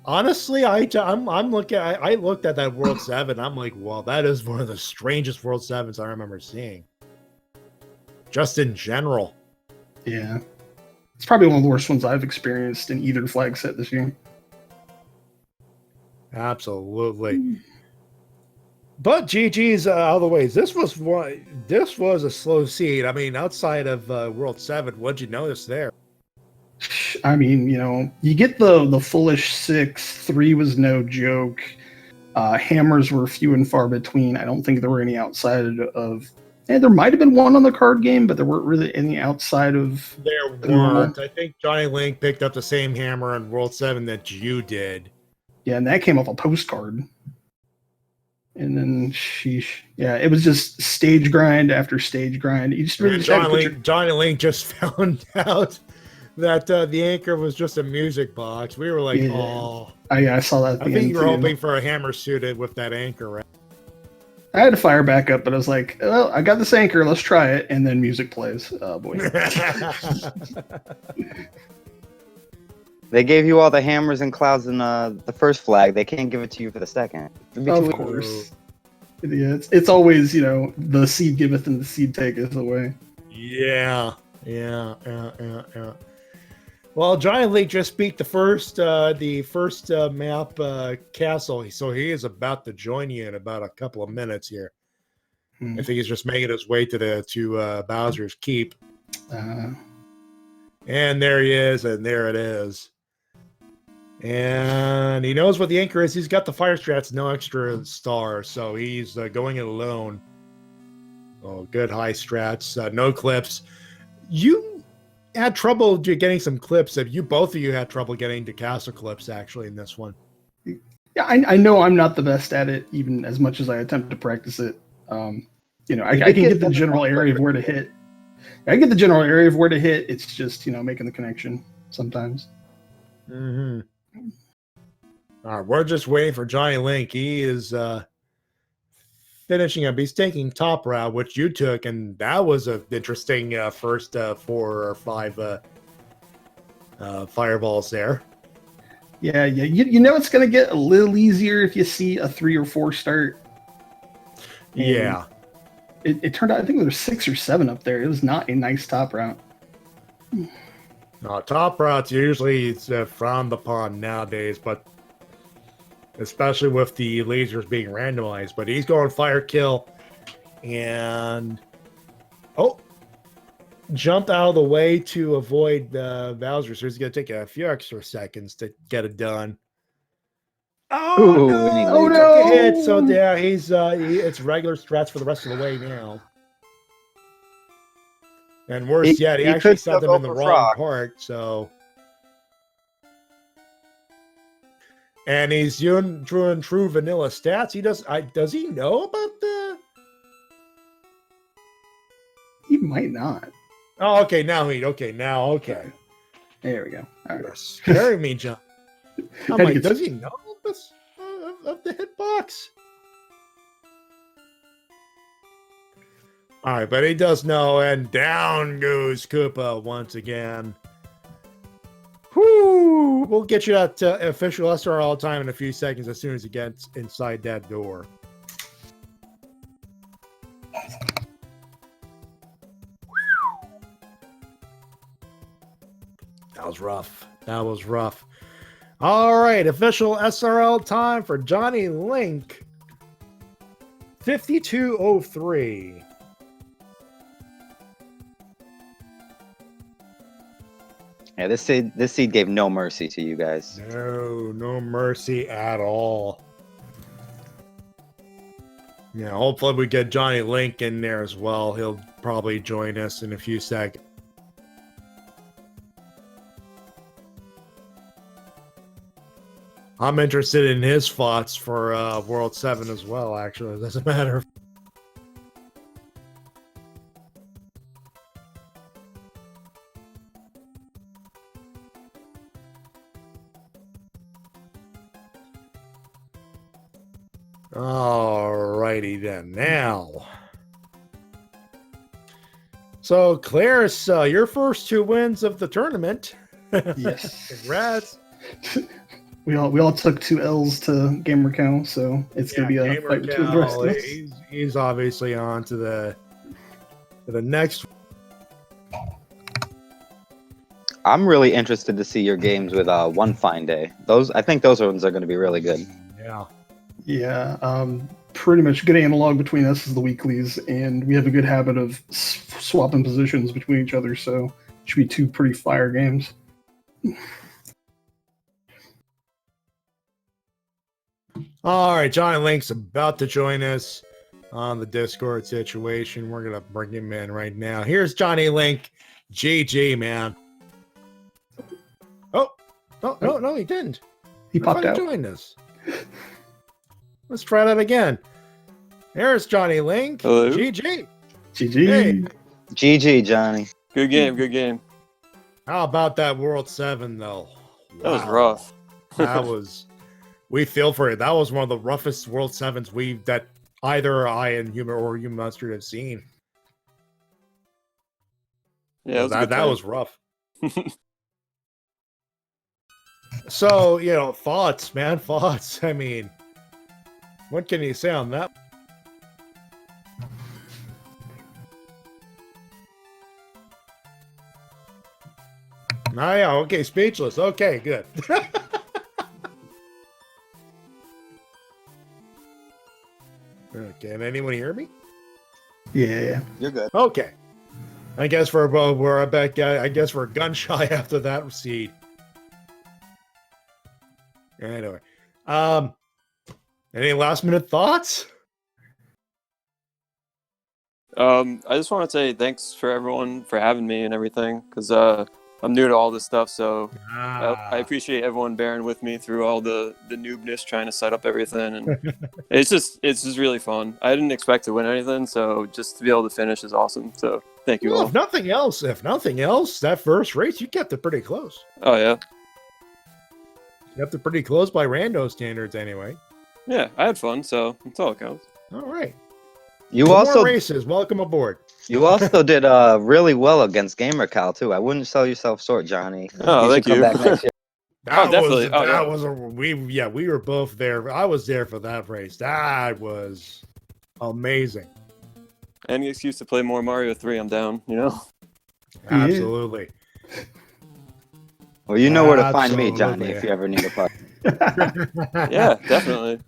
honestly, I looked at that World 7. I'm like, wow, that is one of the strangest World 7s I remember seeing. Just in general. Yeah. It's probably one of the worst ones I've experienced in either flag set this year. Absolutely. But GG's out of the ways. This was a slow seed. I mean, outside of World 7, what'd you notice there? I mean, you get the foolish 6. 3 was no joke. Hammers were few and far between. I don't think there were any outside of. There might have been one on the card game, but there weren't really any outside of. There weren't. I think JonnyLink picked up the same hammer on World 7 that you did. Yeah, and that came off a postcard. And then it was just stage grind after stage grind. You just really JonnyLink just found out that the anchor was just a music box. We were like, oh. I saw that. I think you were hoping for a hammer suited with that anchor, right? I had to fire back up, but I was like, well, I got this anchor. Let's try it. And then music plays. Oh, boy. They gave you all the hammers and clouds in the first flag. They can't give it to you for the second. Of course. Yeah, it's always, the seed giveth and the seed taketh away. Yeah. Well, JonnyLink just beat the first map castle, so he is about to join you in about a couple of minutes here. I think he's just making his way to Bowser's Keep. And there he is, and there it is. And he knows what the anchor is. He's got the fire strats, no extra stars, so he's going it alone. Oh, good high strats, no clips. You had trouble getting some clips. Both of you had trouble getting to castle clips actually in this one. Yeah, I know I'm not the best at it, even as much as I attempt to practice it. I can get the general area of where to hit. It's just making the connection sometimes. Mm-hmm. All right, we're just waiting for JonnyLink. He is finishing up. He's taking top route, which you took, and that was an interesting first 4 or 5 fireballs there. Yeah. It's going to get a little easier if you see a 3 or 4 start. And yeah. It turned out, I think there were 6 or 7 up there. It was not a nice top route. No, top routes usually frowned upon nowadays, but especially with the lasers being randomized. But he's going fire kill and jumped out of the way to avoid Bowser. So he's going to take a few extra seconds to get it done. Oh no! Hit. So yeah, it's regular strats for the rest of the way now. And worse yet, he actually set them in the wrong part. So. And he's doing true vanilla stats. Does he know about the? He might not. Oh, okay. Okay. There we go. All right. You're scaring me, John. I'm Had to like, get- does he know this, of the hitbox? All right, but he does know, and down goes Koopa once again. Whoo! We'll get you that official SR all time in a few seconds as soon as he gets inside that door. That was rough. That was rough. All right, official SRL time for JonnyLink. 52:03. Yeah, this seed gave no mercy to you guys. No mercy at all. Yeah, hopefully we get JonnyLink in there as well. He'll probably join us in a few seconds. I'm interested in his thoughts for World 7 as well, actually. It doesn't matter. Alrighty then. Now. So, Claris, your first 2 wins of the tournament. Yes. Congrats. We all took 2 L's to GamerCal, so it's gonna be a fight between the rest of us. He's obviously on to the next. I'm really interested to see your games with One Fine Day. I think those ones are going to be really good. Yeah. Yeah, pretty much good analog between us as the weeklies, and we have a good habit of swapping positions between each other, so it should be 2 pretty fire games. All right, JonnyLink's about to join us on the Discord situation. We're gonna bring him in right now. Here's JonnyLink. GG, man. Oh, no, he didn't. He popped out. Joined us. Let's try that again. There's JonnyLink. Hello. GG. GG. Hey. GG, Johnny. Good game, good game. How about that World 7 though? That was Wow. rough. That was. We feel for it. That was one of the roughest World 7s that either I and Humor or you Mustard have seen. Yeah, it was a good that time. was rough. So, thoughts, man, thoughts. I mean, what can you say on that? Oh, yeah, okay, speechless. Okay, good. Can anyone hear me? Yeah. You're good. Okay. I guess we're gun shy after that seed. Anyway, any last minute thoughts? I just want to say thanks for everyone for having me and everything, because I'm new to all this stuff, so I appreciate everyone bearing with me through all the noobness trying to set up everything, and it's just really fun. I didn't expect to win anything, so just to be able to finish is awesome. So thank you Well, all. if nothing else, that first race, you kept it pretty close. Oh yeah, You kept it pretty close by rando standards, anyway. yeah, I had fun, so that's all that counts. All right. You More also races. Welcome aboard. You also did really well against GamerCal too. I wouldn't sell yourself short, Johnny. Oh, should thank come you. back next year. That definitely. We were both there. I was there for that race. That was amazing. Any excuse to play more Mario 3, I'm down. Yeah. Absolutely. Well, you know where to find me, Absolutely. Johnny, if you ever need a part. Yeah, definitely.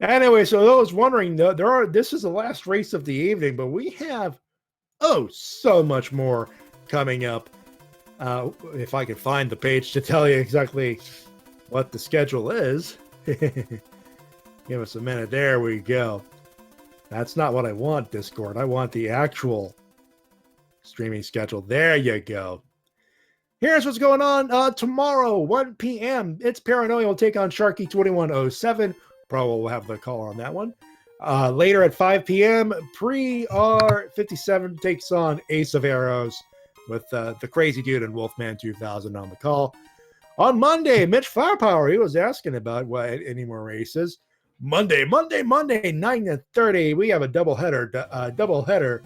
Anyway, so those wondering, this is the last race of the evening, but we have so much more coming up. If I can find the page to tell you exactly what the schedule is. Give us a minute. There we go. That's not what I want, Discord. I want the actual streaming schedule. There you go. Here's what's going on tomorrow, 1 p.m. It's Paranoia will take on Sharky 2107. Probably will have the call on that one. Later at 5 p.m., Pre-R57 takes on Ace of Arrows with the crazy dude in Wolfman 2000 on the call. On Monday, Mitch Firepower, he was asking about any more races. Monday, 9:30, we have a doubleheader.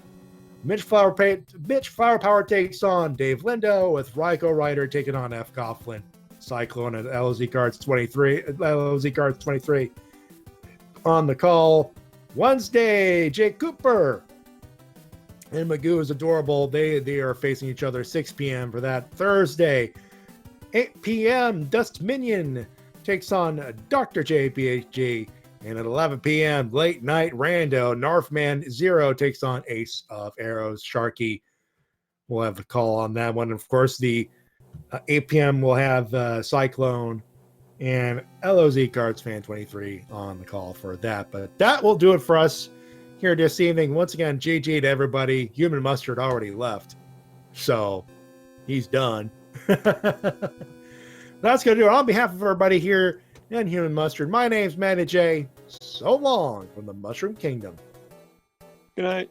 Mitch Firepower takes on Dave Lindo with Ryko Ryder taking on F. Coughlin. Cyclone at LOZ Cards 23 on the call. Wednesday, Jake Cooper and Magoo is adorable. They are facing each other 6 p.m. for that. Thursday, 8 p.m., Dust Minion takes on Dr. JPHG. And at 11 p.m., late night rando, Narfman Zero takes on Ace of Arrows Sharky. We'll have a call on that one. Of course, the 8 p.m. we'll have Cyclone and LOZ Cards Fan 23 on the call for that. But that will do it for us here this evening. Once again, GG to everybody. Human Mustard already left, so he's done. That's going to do it. On behalf of everybody here and Human Mustard, my name's Matty J. So long from the Mushroom Kingdom. Good night.